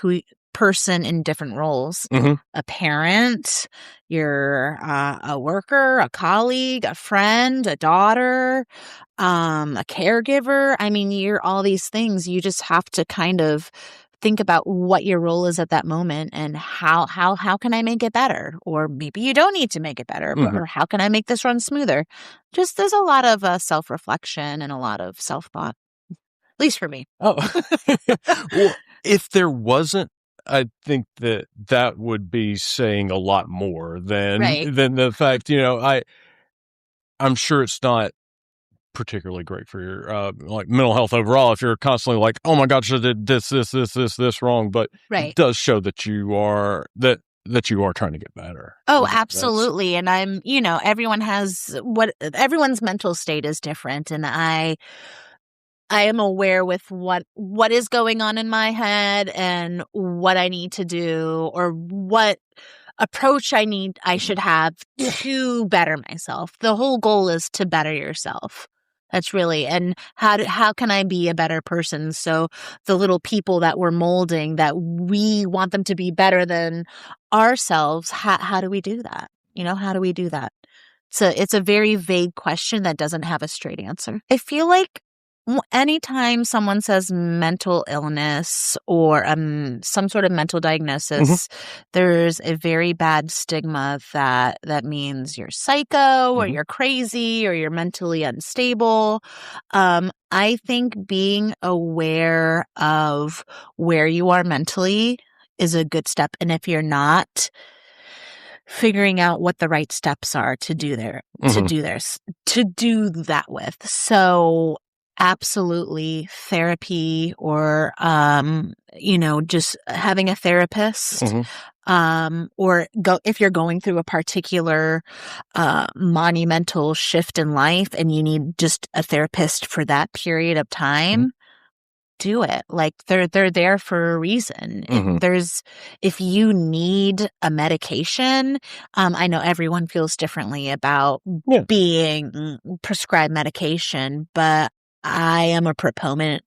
person in different roles. Mhm. A parent, you're a worker, a colleague, a friend, a daughter, a caregiver. I mean, you're all these things. You just have to kind of think about what your role is at that moment and how can I make it better? Or maybe you don't need to make it better, but or how can I make this run smoother? Just there's a lot of self-reflection and a lot of self-thought, at least for me. Oh, well, if there wasn't, I think that would be saying a lot more Right. than the fact, I'm sure it's not particularly great for your like mental health overall if you're constantly like, oh my gosh, I did this wrong, but Right. it does show that you are you are trying to get better. Oh, absolutely. And I'm, everyone's mental state is different, and I am aware with what is going on in my head and what I need to do or what approach I should have to better myself. The whole goal is to better yourself. That's really, and how can I be a better person? So the little people that we're molding, that we want them to be better than ourselves, how do we do that? How do we do that? It's a very vague question that doesn't have a straight answer. I feel like anytime someone says mental illness or some sort of mental diagnosis, there's a very bad stigma that means you're psycho or you're crazy or you're mentally unstable. I think being aware of where you are mentally is a good step. And if you're not, figuring out what the right steps are to do that with. So absolutely therapy or, just having a therapist, or if you're going through a particular, monumental shift in life and you need just a therapist for that period of time, do it. Like they're there for a reason. If you need a medication, I know everyone feels differently about being prescribed medication, but I am a proponent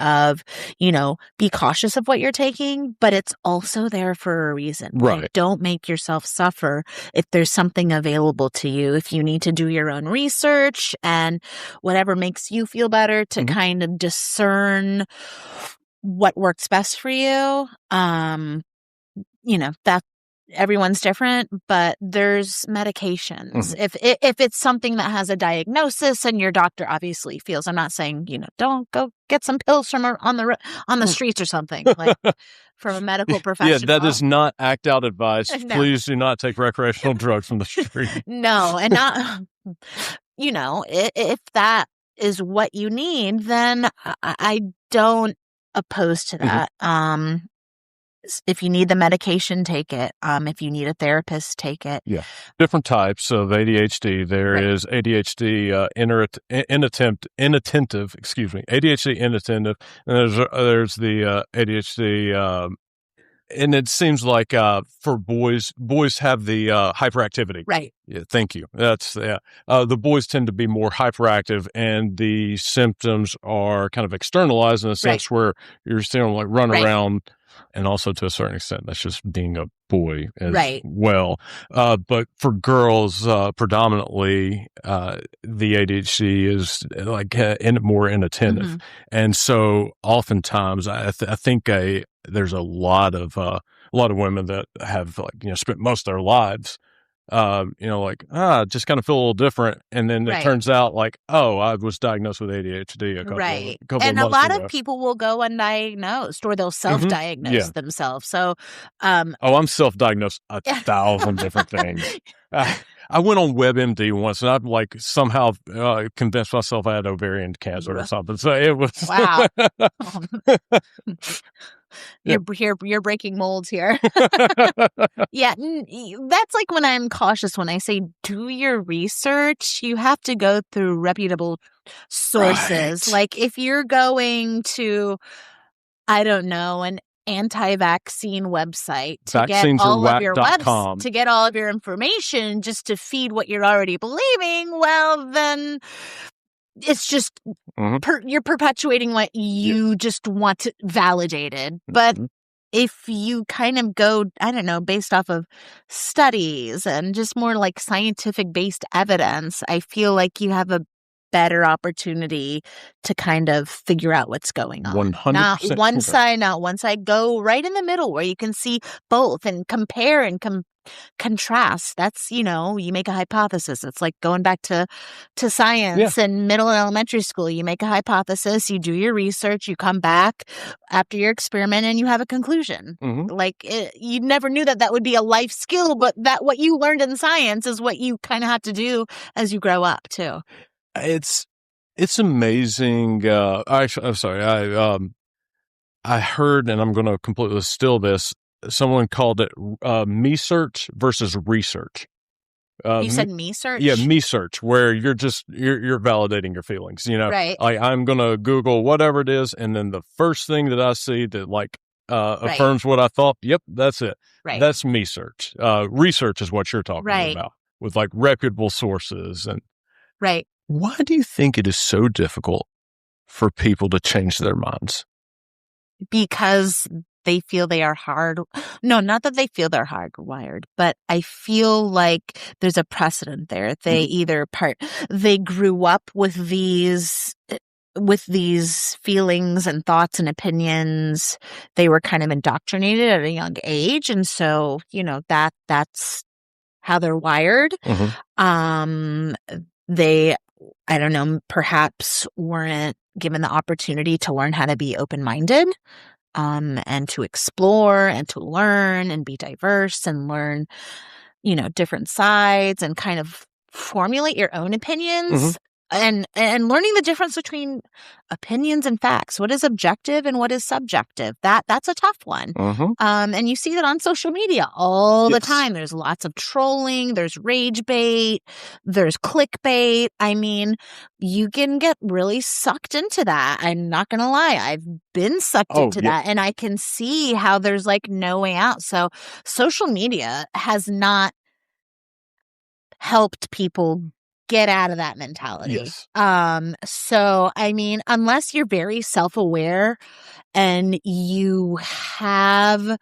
of, be cautious of what you're taking, but it's also there for a reason. Right. Like, don't make yourself suffer if there's something available to you. If you need to do your own research and whatever makes you feel better to kind of discern what works best for you, that everyone's different, but there's medications. If it's something that has a diagnosis and your doctor obviously feels, I'm not saying, don't go get some pills from on the streets or something, like from a medical professional. Yeah, that is not act out advice. No. Please do not take recreational drugs from the street. No, and not, if that is what you need, then I don't oppose to that. If you need the medication, take it. If you need a therapist, take it. Yeah. Different types of ADHD. There is ADHD inattentive, ADHD inattentive. And there's the ADHD, and it seems like for boys have the hyperactivity. Right. Yeah, thank you. That's the boys tend to be more hyperactive, and the symptoms are kind of externalized in a sense where you're seeing them like run around. And also, to a certain extent, that's just being a boy as well. But for girls, predominantly, the ADHD is like more inattentive, and so oftentimes, I think there's a lot of women that have spent most of their lives, just kind of feel a little different. And then it turns out like, oh, I was diagnosed with ADHD a couple of months and a lot ago. of people will go undiagnosed or they'll self-diagnose themselves. So, I'm self-diagnosed 1,000 different things. I went on WebMD once and I've like somehow convinced myself I had ovarian cancer or something. So it was wow. You're breaking molds here. Yeah, that's like when I'm cautious when I say do your research. You have to go through reputable sources. Like if you're going to, I don't know, an anti-vaccine website to get all of your to get all of your information just to feed what you're already believing, well then it's just you're perpetuating what you just want validated. But if you kind of go, I don't know, based off of studies and just more like scientific based evidence, I feel like you have a better opportunity to kind of figure out what's going on. 100% Not one side, go right in the middle where you can see both and compare and contrast. That's, you make a hypothesis. It's like going back to science in middle and elementary school. You make a hypothesis, you do your research, you come back after your experiment and you have a conclusion. Like you never knew that would be a life skill, but that what you learned in science is what you kind of have to do as you grow up too. It's amazing. I'm sorry. I heard, and I'm going to completely steal this. Someone called it me search versus research. You said me search? Yeah, me search, where you're validating your feelings. Right. Like I'm going to Google whatever it is, and then the first thing that I see that affirms what I thought. Yep, that's it. Right. That's me search. Research is what you're talking about with like reputable sources and. Right. Why do you think it is so difficult for people to change their minds? Because they feel they are hard. No, not that they feel they're hardwired, but I feel like there's a precedent there. They they grew up with these feelings and thoughts Opinions. They were kind of indoctrinated at a young age. And so, that's how they're wired. They, I don't know, perhaps weren't given the opportunity to learn how to be open-minded, and to explore and to learn and be diverse and learn, different sides and kind of formulate your own opinions. And learning the difference between opinions and facts. What is objective and what is subjective? That's a tough one. And you see that on social media all the time. There's lots of trolling. There's rage bait. There's clickbait. I mean, you can get really sucked into that. I'm not going to lie. I've been sucked into that. And I can see how there's like no way out. So social media has not helped people get out of that mentality. Yes. So, I mean, unless you're very self-aware and you have,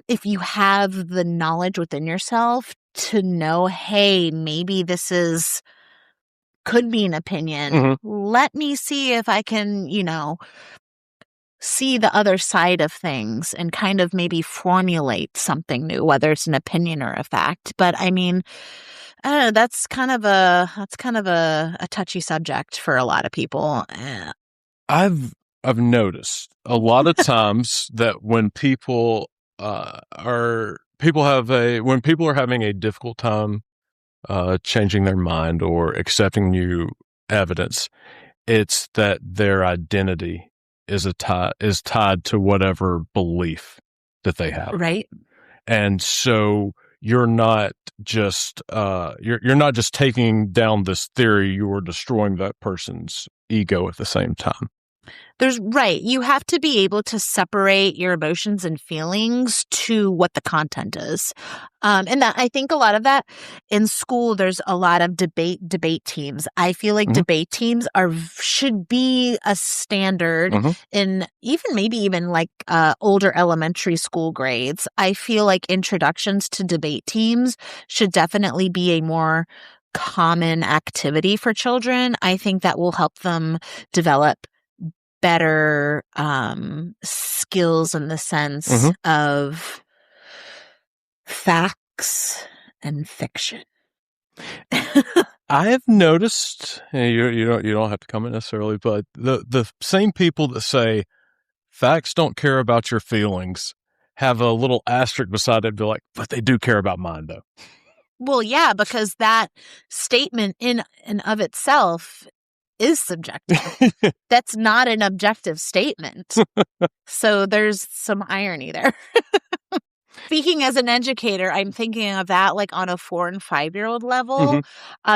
if you have the knowledge within yourself to know, hey, maybe this could be an opinion. Let me see if I can, see the other side of things and kind of maybe formulate something new, whether it's an opinion or a fact. But I mean, that's kind of a touchy subject for a lot of people. I've noticed a lot of times that when people are having a difficult time changing their mind or accepting new evidence, it's that their identity is tied to whatever belief that they have. Right. And so you're not just taking down this theory, you are destroying that person's ego at the same time. You have to be able to separate your emotions and feelings to what the content is. And that I think a lot of that in school, there's a lot of debate teams. I feel like debate teams should be a standard in maybe even like older elementary school grades. I feel like introductions to debate teams should definitely be a more common activity for children. I think that will help them develop better skills in the sense of facts and fiction. I have noticed, you don't have to comment necessarily, but the same people that say facts don't care about your feelings have a little asterisk beside it, be like, but they do care about mine though. Well, yeah, because that statement in and of itself is subjective. That's not an objective statement. So there's some irony there. Speaking as an educator, I'm thinking of that like on a 4 and 5-year-old level,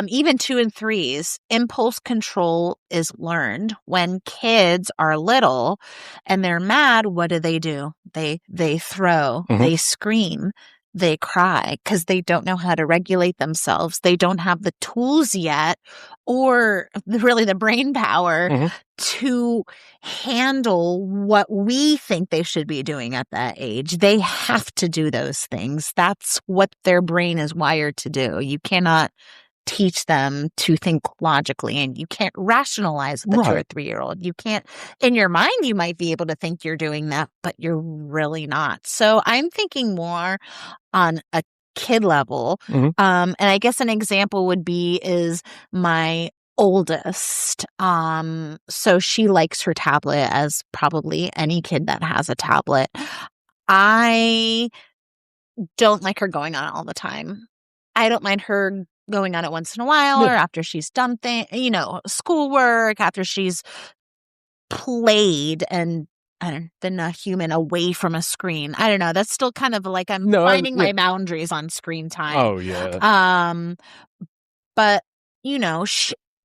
even 2 and 3s. Impulse control is learned when kids are little and they're mad. What do? They throw, they scream. they cry because they don't know how to regulate themselves. They don't have the tools yet, or really the brain power to handle what we think they should be doing at that age. They have to do those things. That's what their brain is wired to do. You cannot teach them to think logically, and you can't rationalize with a 2 or 3-year-old. You can't, in your mind, you might be able to think you're doing that, but you're really not. So I'm thinking more on a kid level. And I guess an example would be is my oldest. So she likes her tablet, as probably any kid that has a tablet. I don't like her going on it all the time. I don't mind her going on it once in a while, or after she's done schoolwork, after she's played and been a human away from a screen. I don't know. That's still kind of like I'm finding my boundaries on screen time. Oh, yeah. But,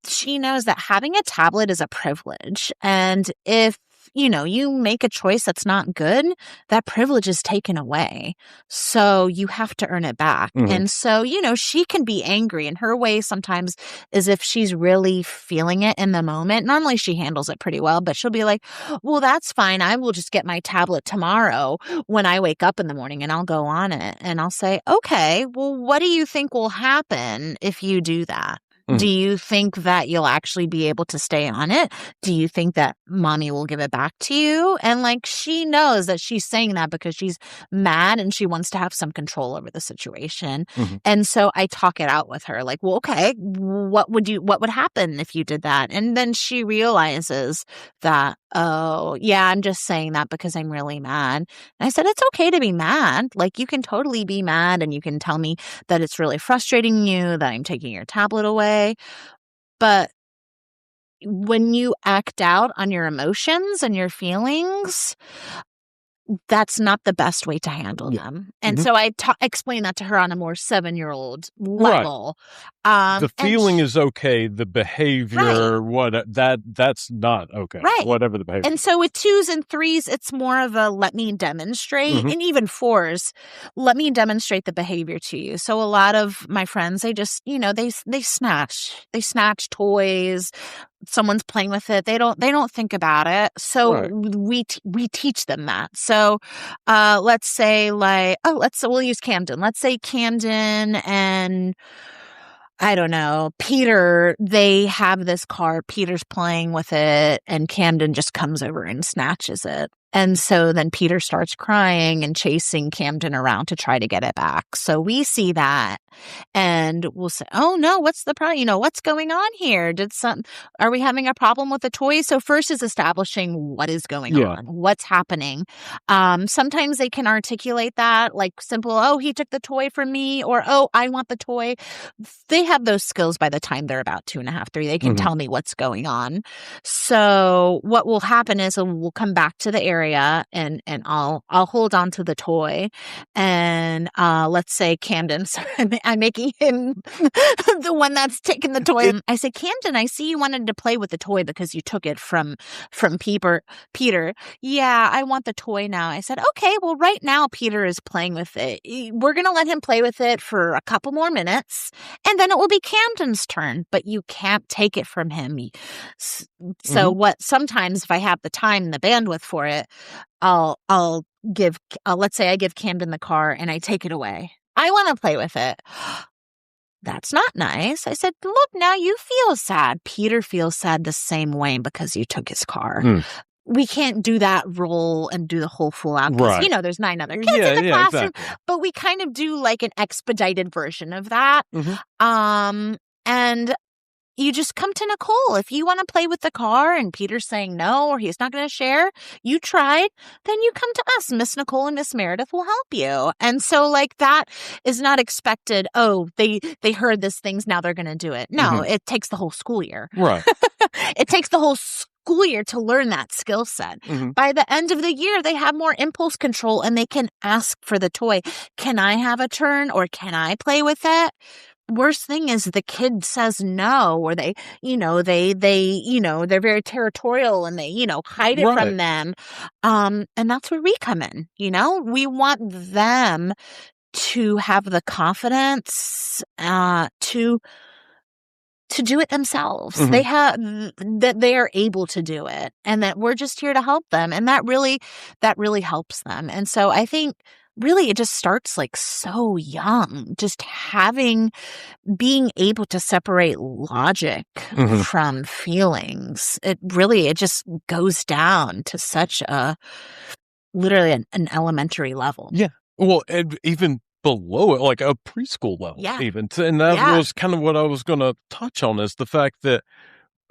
she knows that having a tablet is a privilege. And if, you make a choice that's not good, that privilege is taken away. So you have to earn it back. And so, she can be angry, and her way sometimes is if she's really feeling it in the moment. Normally she handles it pretty well, but she'll be like, well, that's fine. I will just get my tablet tomorrow when I wake up in the morning and I'll go on it. And I'll say, okay, well, what do you think will happen if you do that? Do you think that you'll actually be able to stay on it? Do you think that mommy will give it back to you? And she knows that she's saying that because she's mad and she wants to have some control over the situation. And so I talk it out with her, like, well, okay, what would happen if you did that? And then she realizes that, oh, yeah, I'm just saying that because I'm really mad. And I said, it's okay to be mad. You can totally be mad, and you can tell me that it's really frustrating you that I'm taking your tablet away. But when you act out on your emotions and your feelings, that's not the best way to handle them. And so I explain that to her on a more 7-year-old level. The feeling is okay. The behavior, that's not okay. Right. Whatever the behavior. And so with 2s and 3s, it's more of a let me demonstrate. And even 4s, let me demonstrate the behavior to you. So a lot of my friends, they just, they snatch toys. Someone's playing with it. They don't think about it. So we teach them that. So let's say we'll use Camden. Let's say Camden and I don't know, Peter, they have this car. Peter's playing with it, and Camden just comes over and snatches it. And so then Peter starts crying and chasing Camden around to try to get it back. So we see that, and we'll say, oh no, what's the problem? What's going on here? Are we having a problem with the toy? So first is establishing what is going on, what's happening. Sometimes they can articulate that, like simple, oh, he took the toy from me, or, oh, I want the toy. They have those skills by the time they're about 2.5, 3. They can tell me what's going on. So what will happen is we'll come back to the area, and I'll hold on to the toy, and let's say Camden, so I'm making him the one that's taking the toy. I say, Camden, I see you wanted to play with the toy because you took it from Peter. Yeah, I want the toy now. I said, okay, well, right now Peter is playing with it. We're going to let him play with it for a couple more minutes, and then it will be Camden's turn, but you can't take it from him. So sometimes if I have the time and the bandwidth for it, let's say I give Camden the car and I take it away. I want to play with it. That's not nice. I said, look, now you feel sad. Peter feels sad the same way because you took his car. We can't do that role and do the whole full out. Because, there's 9 other kids in the classroom. Exactly. But we kind of do like an expedited version of that. And you just come to Nicole. If you want to play with the car and Peter's saying no, or he's not going to share, you tried, then you come to us. Miss Nicole and Miss Meredith will help you. And so that is not expected. Oh, they heard this things, now they're going to do it. No, it takes the whole school year. Right. It takes the whole school year to learn that skill set. By the end of the year, they have more impulse control, and they can ask for the toy. Can I have a turn, or can I play with it? Worst thing is the kid says no, or they're very territorial, and they, hide it from them. And that's where we come in. We want them to have the confidence to do it themselves. Mhm. They have that they are able to do it, and that we're just here to help them, and that really helps them. And so I think really it just starts like so young, just being able to separate logic Mhm. from feelings. It just goes down to such a literally an elementary level. Yeah. Well, and even below it, like a preschool level, Yeah. even. And that Yeah. was kind of what I was going to touch on, is the fact that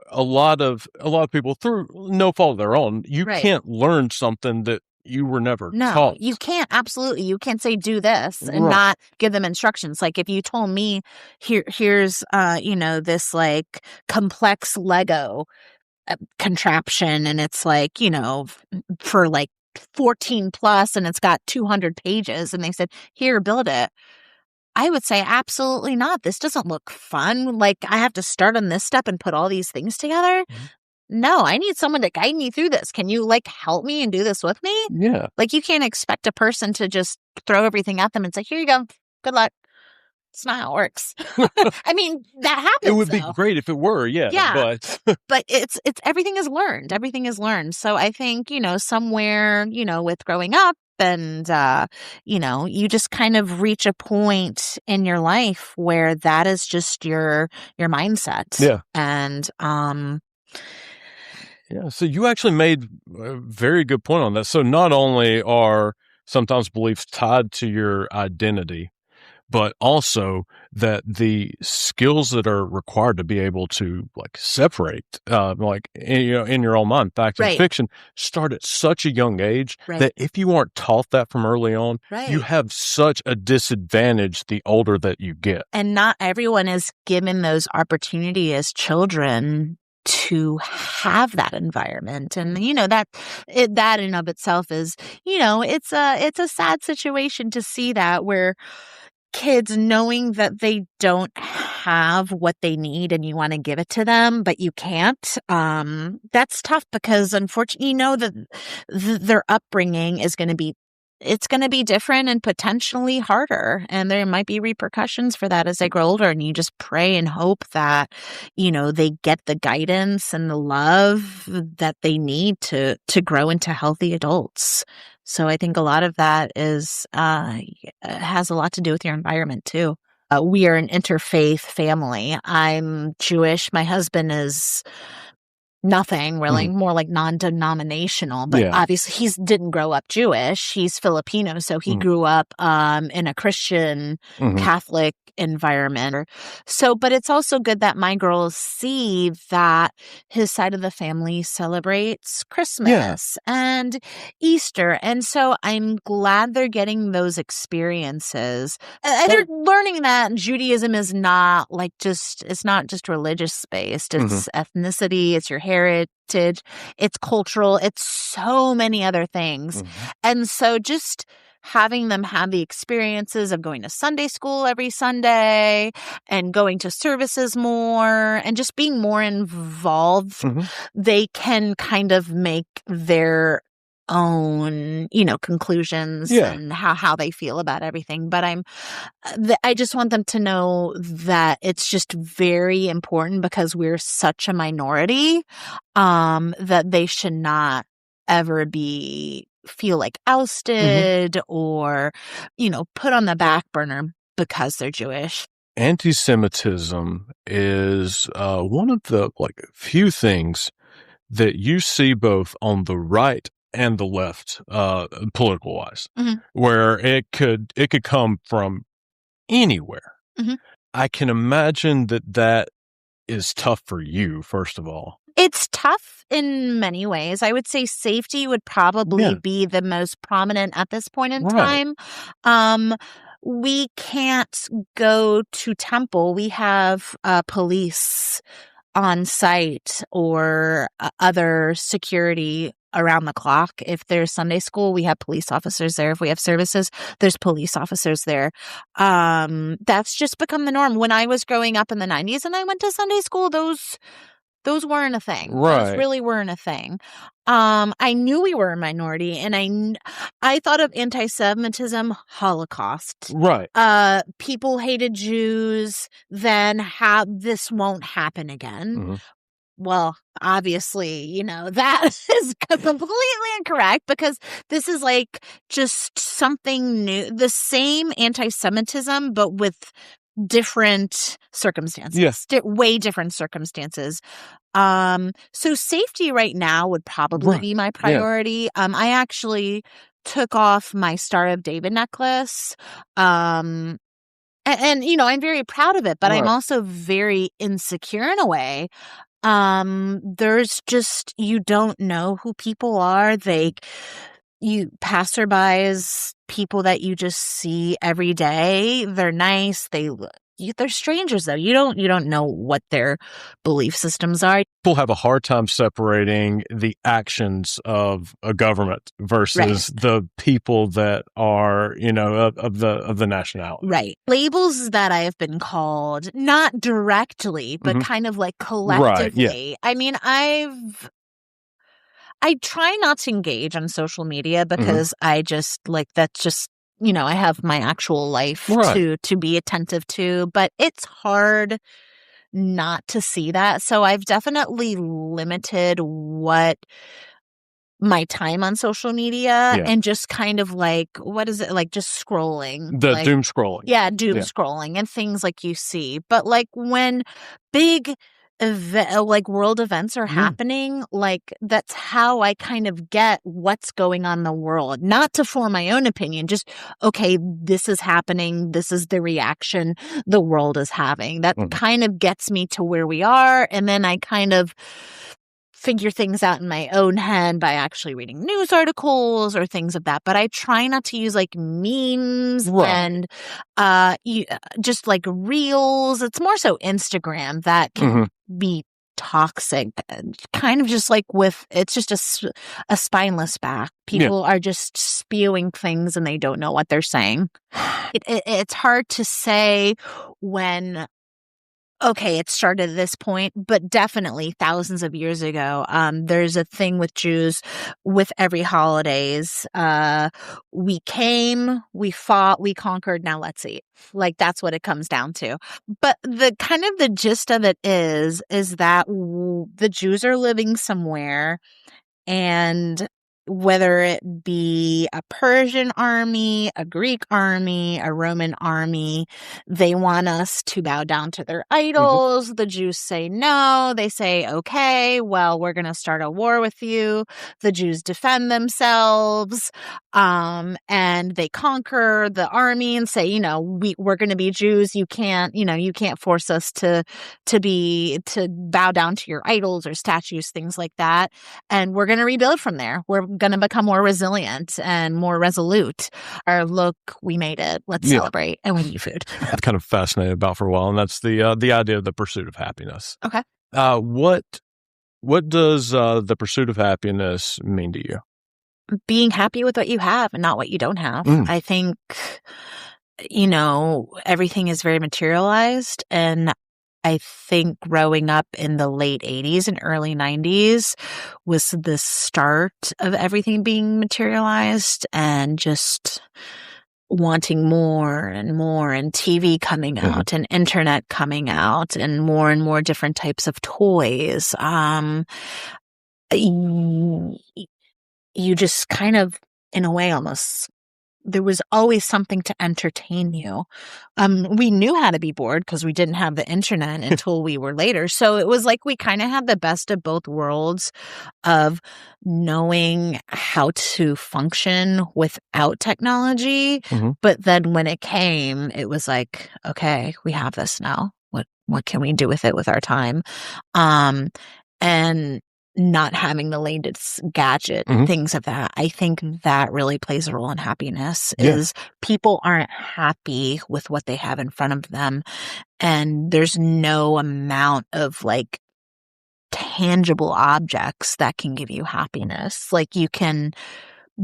a lot of people, through no fault of their own, you Right. can't learn something that you were never No, taught. you can't. Absolutely. You can't say do this and Right. not give them instructions. Like if you told me here's this like complex Lego contraption, and it's like, for like 14 plus, and it's got 200 pages, and they said, here, build it. I would say, absolutely not. This doesn't look fun. Like I have to start on this step and put all these things together. Mhm. No, I need someone to guide me through this. Can you like help me and do this with me? Yeah. Like you can't expect a person to just throw everything at them and say, here you go. Good luck. It's not how it works. I mean, that happens. It would be though. great if it were, yeah. Yeah. But But it's everything is learned. Everything is learned. So I think, somewhere, with growing up and, you just kind of reach a point in your life where that is just your mindset. yeah. And, Yeah. So you actually made a very good point on that. So not only are sometimes beliefs tied to your identity, but also that the skills that are required to be able to like separate, in your own mind, fact and Right. fiction, start at such a young age Right. that if you aren't taught that from early on, Right. you have such a disadvantage the older that you get. And not everyone is given those opportunity as children to have that environment. And, that in of itself is, it's a sad situation to see that, where kids knowing that they don't have what they need and you want to give it to them, but you can't. That's tough, because unfortunately, that their upbringing is going to be different and potentially harder. And there might be repercussions for that as they grow older. And you just pray and hope that, they get the guidance and the love that they need to grow into healthy adults. So I think a lot of that has a lot to do with your environment too. We are an interfaith family. I'm Jewish. My husband is nothing really, more like non-denominational, but Yeah. obviously he didn't grow up Jewish. He's Filipino, so he grew up in a Christian Catholic environment. So, but it's also good that my girls see that his side of the family celebrates Christmas and Easter. And so I'm glad they're getting those experiences. And they're learning that Judaism is not like it's not just religious based. It's ethnicity, it's your heritage, it's cultural, it's so many other things. And so just having them have the experiences of going to Sunday school every Sunday and going to services more and just being more involved, they can kind of make their own, conclusions and how they feel about everything. But I just want them to know that it's just very important, because we're such a minority, that they should not ever feel like ousted or, put on the back burner because they're Jewish. Anti-Semitism is one of the few things that you see both on the right and the left, political wise, where it could come from anywhere. I can imagine that is tough for you, first of all. It's tough in many ways. I would say safety would probably be the most prominent at this point in time. We can't go to temple. We have police on site or other security around the clock. If there's Sunday school, we have police officers there. If we have services, there's police officers there. That's just become the norm. When I was growing up in the 90s and I went to Sunday school, those Those weren't a thing. Those Right. really weren't a thing. I knew we were a minority, and I thought of anti-Semitism, Holocaust. Right. People hated Jews, then this won't happen again. Mm-hmm. Well, obviously, that is completely incorrect, because this is like just something new. The same anti-Semitism, but with different circumstances. Yes. Way different circumstances. So safety right now would probably Right. be my priority. Yeah. I actually took off my Star of David necklace. And I'm very proud of it, but Right. I'm also very insecure in a way. There's just, you don't know who people are. Passerbys, people that you just see every day, they're nice. They're strangers though. You don't know what their belief systems are. People have a hard time separating the actions of a government versus the people that are, of the nationality. Right. Labels that I have been called, not directly, but kind of like collectively. Right, yeah. I mean, I try not to engage on social media because I just that's just, I have my actual life to be attentive to, but it's hard not to see that. So I've definitely limited my time on social media and just kind of what is it? Like just scrolling. Doom scrolling. Yeah, doom scrolling and things like you see. But when big world events are happening, that's how I kind of get what's going on in the world. Not to form my own opinion, just, okay, this is happening. This is the reaction the world is having. That kind of gets me to where we are. And then I kind of figure things out in my own head by actually reading news articles or things of that. But I try not to use memes and just reels. It's more so Instagram that can be toxic, kind of just it's just a spineless back. People are just spewing things and they don't know what they're saying. It's hard to say when, okay, it started at this point, but definitely thousands of years ago. There's a thing with Jews with every holidays. We came, we fought, we conquered, now let's eat. That's what it comes down to. But the gist of it is that the Jews are living somewhere, and whether it be a Persian army, a Greek army, a Roman army, they want us to bow down to their idols. The Jews say no. They say, okay, well, we're going to start a war with you. The Jews defend themselves, and they conquer the army and say, we're going to be Jews. You can't force us to bow down to your idols or statues, things like that. And we're going to rebuild from there. We're going to become more resilient and more resolute. Look, we made it. Let's celebrate, and we eat food. I'm kind of fascinated about for a while, and that's the idea of the pursuit of happiness. Okay. What does the pursuit of happiness mean to you? Being happy with what you have and not what you don't have. I think, everything is very materialized, and I think growing up in the late 80s and early 90s was the start of everything being materialized, and just wanting more and more, and TV coming out and internet coming out and more different types of toys. You just kind of, in a way, almost, there was always something to entertain you. We knew how to be bored because we didn't have the internet until we were later. So it was we kind of had the best of both worlds of knowing how to function without technology. But then when it came, it was okay, we have this now. What can we do with it with our time? And not having the latest gadget, things of that. I think that really plays a role in happiness, is people aren't happy with what they have in front of them. And there's no amount of tangible objects that can give you happiness. You can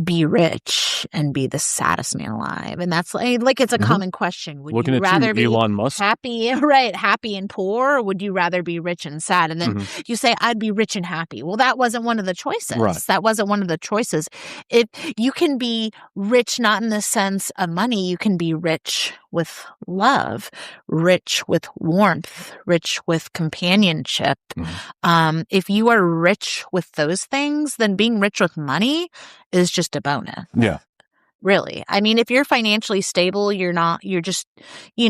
be rich and be the saddest man alive? And that's like it's a common question. Would Looking you at rather you, be Elon Musk. happy, right, happy and poor, or would you rather be rich and sad? And then you say, I'd be rich and happy. Well, that wasn't one of the choices. Right. That wasn't one of the choices. If you can be rich, not in the sense of money, you can be rich with love, rich with warmth, rich with companionship. If you are rich with those things, then being rich with money is just a bonus. Yeah. Really. I mean, if you're financially stable, you're just, you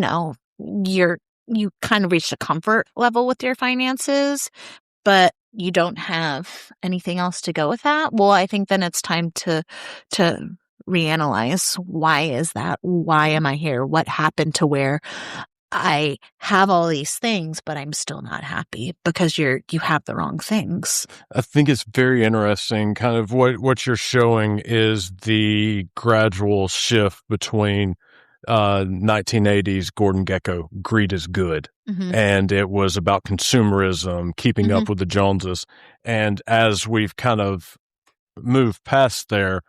kind of reached a comfort level with your finances, but you don't have anything else to go with that. Well, I think then it's time to reanalyze. Why is that? Why am I here? What happened to where I have all these things, but I'm still not happy? Because you have the wrong things. I think it's very interesting. Kind of what you're showing is the gradual shift between 1980s Gordon Gekko, greed is good. And it was about consumerism, keeping up with the Joneses. And as we've kind of moved past there,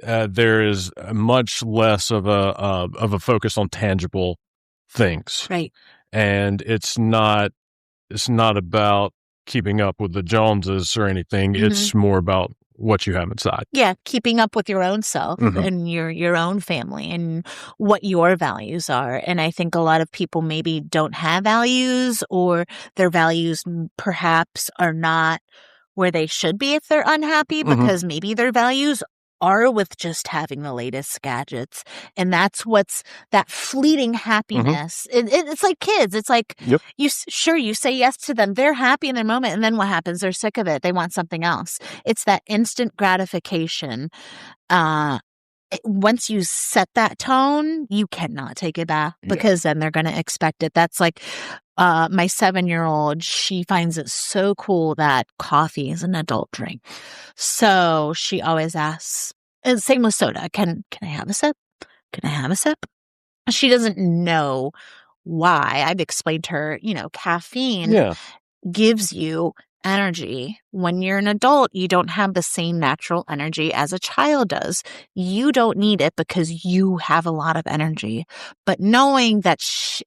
there is much less of a focus on tangible things. Right. And it's not about keeping up with the Joneses or anything. It's more about what you have inside. Yeah, keeping up with your own self and your own family and what your values are. And I think a lot of people maybe don't have values, or their values perhaps are not where they should be if they're unhappy, because maybe their values are with just having the latest gadgets. And that's that fleeting happiness. It's like kids. It's like, you say yes to them. They're happy in their moment. And then what happens? They're sick of it. They want something else. It's that instant gratification. Once you set that tone, you cannot take it back, because then they're going to expect it. That's like my 7-year-old, she finds it so cool that coffee is an adult drink. So she always asks, and same with soda, can I have a sip? Can I have a sip? She doesn't know why. I've explained to her, caffeine gives you energy. When you're an adult, you don't have the same natural energy as a child does. You don't need it because you have a lot of energy. But knowing that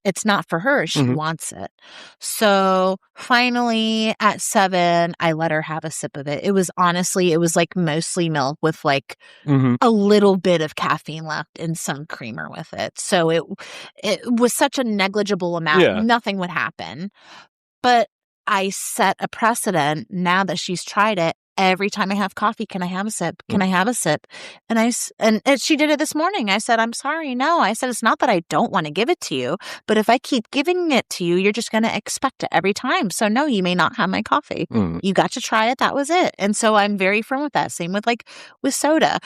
it's not for her, she wants it. So finally at 7, I let her have a sip of it. It was like mostly milk with like a little bit of caffeine left and some creamer with it. So it was such a negligible amount. Nothing would happen. But I set a precedent now that she's tried it. Every time I have coffee, can I have a sip? Can I have a sip? And she did it this morning. I said, I'm sorry. No, I said, it's not that I don't want to give it to you, but if I keep giving it to you, you're just going to expect it every time. So no, you may not have my coffee. You got to try it. That was it. And so I'm very firm with that. Same with with soda.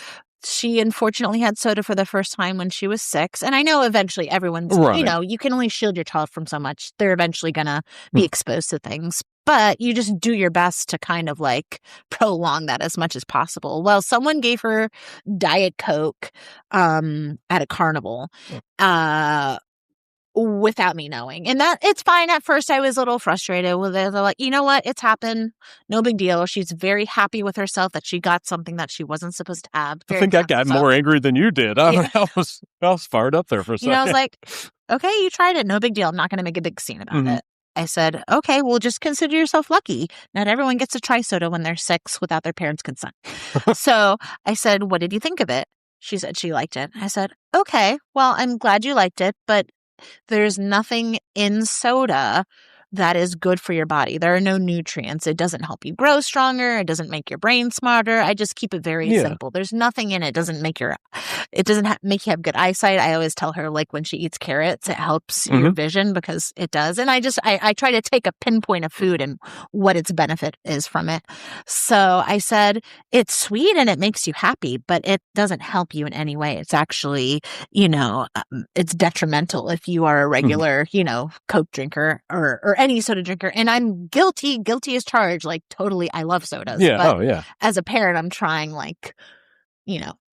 She unfortunately had soda for the first time when she was 6. And I know eventually everyone's, you can only shield your child from so much. They're eventually going to be exposed to things. But you just do your best to kind of prolong that as much as possible. Well, someone gave her Diet Coke at a carnival. Without me knowing. And that it's fine. At first I was a little frustrated with it. They're like, you know what? It's happened. No big deal. She's very happy with herself that she got something that she wasn't supposed to have. I think I got more angry than you did. I was fired up there for a second. I was like, okay, you tried it. No big deal. I'm not going to make a big scene about it. I said, okay, well, just consider yourself lucky. Not everyone gets to try soda when they're 6 without their parents' consent. So I said, what did you think of it? She said she liked it. I said, okay, well, I'm glad you liked it, but there's nothing in soda that is good for your body. There are no nutrients. It doesn't help you grow stronger. It doesn't make your brain smarter. I just keep it very simple. There's nothing in it. It doesn't make make you have good eyesight. I always tell her when she eats carrots, it helps your vision, because it does. And I try to take a pinpoint of food and what its benefit is from it. So I said, it's sweet and it makes you happy, but it doesn't help you in any way. It's actually, it's detrimental if you are a regular, Coke drinker or any soda drinker. And I'm guilty as charged. Totally, I love sodas. Yeah. But as a parent, I'm trying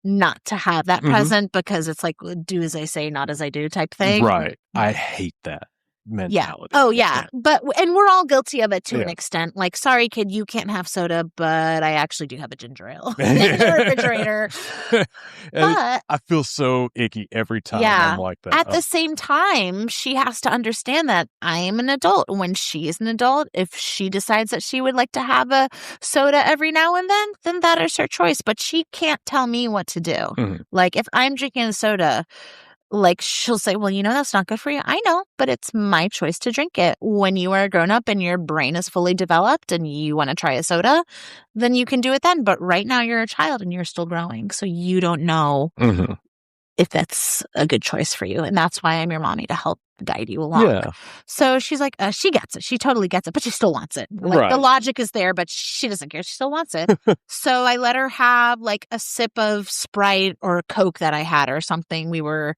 not to have that present, because it's do as I say, not as I do type thing. Right. I hate that. mentality. Oh, yeah. And we're all guilty of it to an Yeah. extent. Like, sorry, kid, you can't have soda, but I actually do have a ginger ale in the refrigerator. But I feel so icky every time I'm like that. At the same time, she has to understand that I am an adult. When she is an adult, if she decides that she would like to have a soda every now and then that is her choice. But she can't tell me what to do. Mhm. Like, if I'm drinking a soda, like, she'll say, well, that's not good for you. I know, but it's my choice to drink it. When you are a grown up and your brain is fully developed and you want to try a soda, then you can do it then. But right now you're a child and you're still growing. So you don't know if that's a good choice for you. And that's why I'm your mommy, to help guide you along. Yeah. So she's like, she gets it. She totally gets it, but she still wants it. Like, the logic is there, but she doesn't care. She still wants it. So I let her have like a sip of Sprite or Coke that I had or something. We were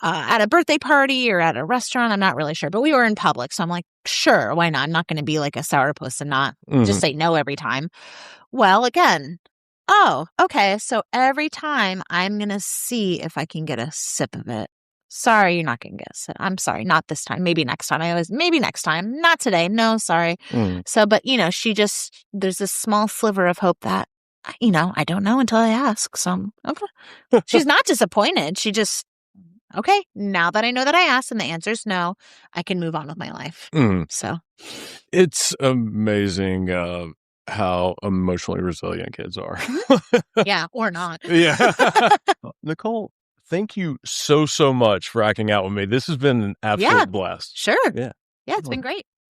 at a birthday party or at a restaurant. I'm not really sure, but we were in public. So I'm like, sure, why not? I'm not going to be like a sourpuss and not just say no every time. Well, again, oh, okay. So every time I'm going to see if I can get a sip of it. Sorry, you're not going to get a sip. I'm sorry. Not this time. Maybe next time. Maybe next time. Not today. No, sorry. So, but there's this small sliver of hope that, I don't know until I ask. So, okay. She's not disappointed. She just, okay, now that I know that I asked and the answer is no, I can move on with my life. So it's amazing how emotionally resilient kids are. Yeah, or not. Yeah. Nicole, thank you so much for acting out with me. This has been an absolute blast. Sure. Yeah. Yeah, it's been great.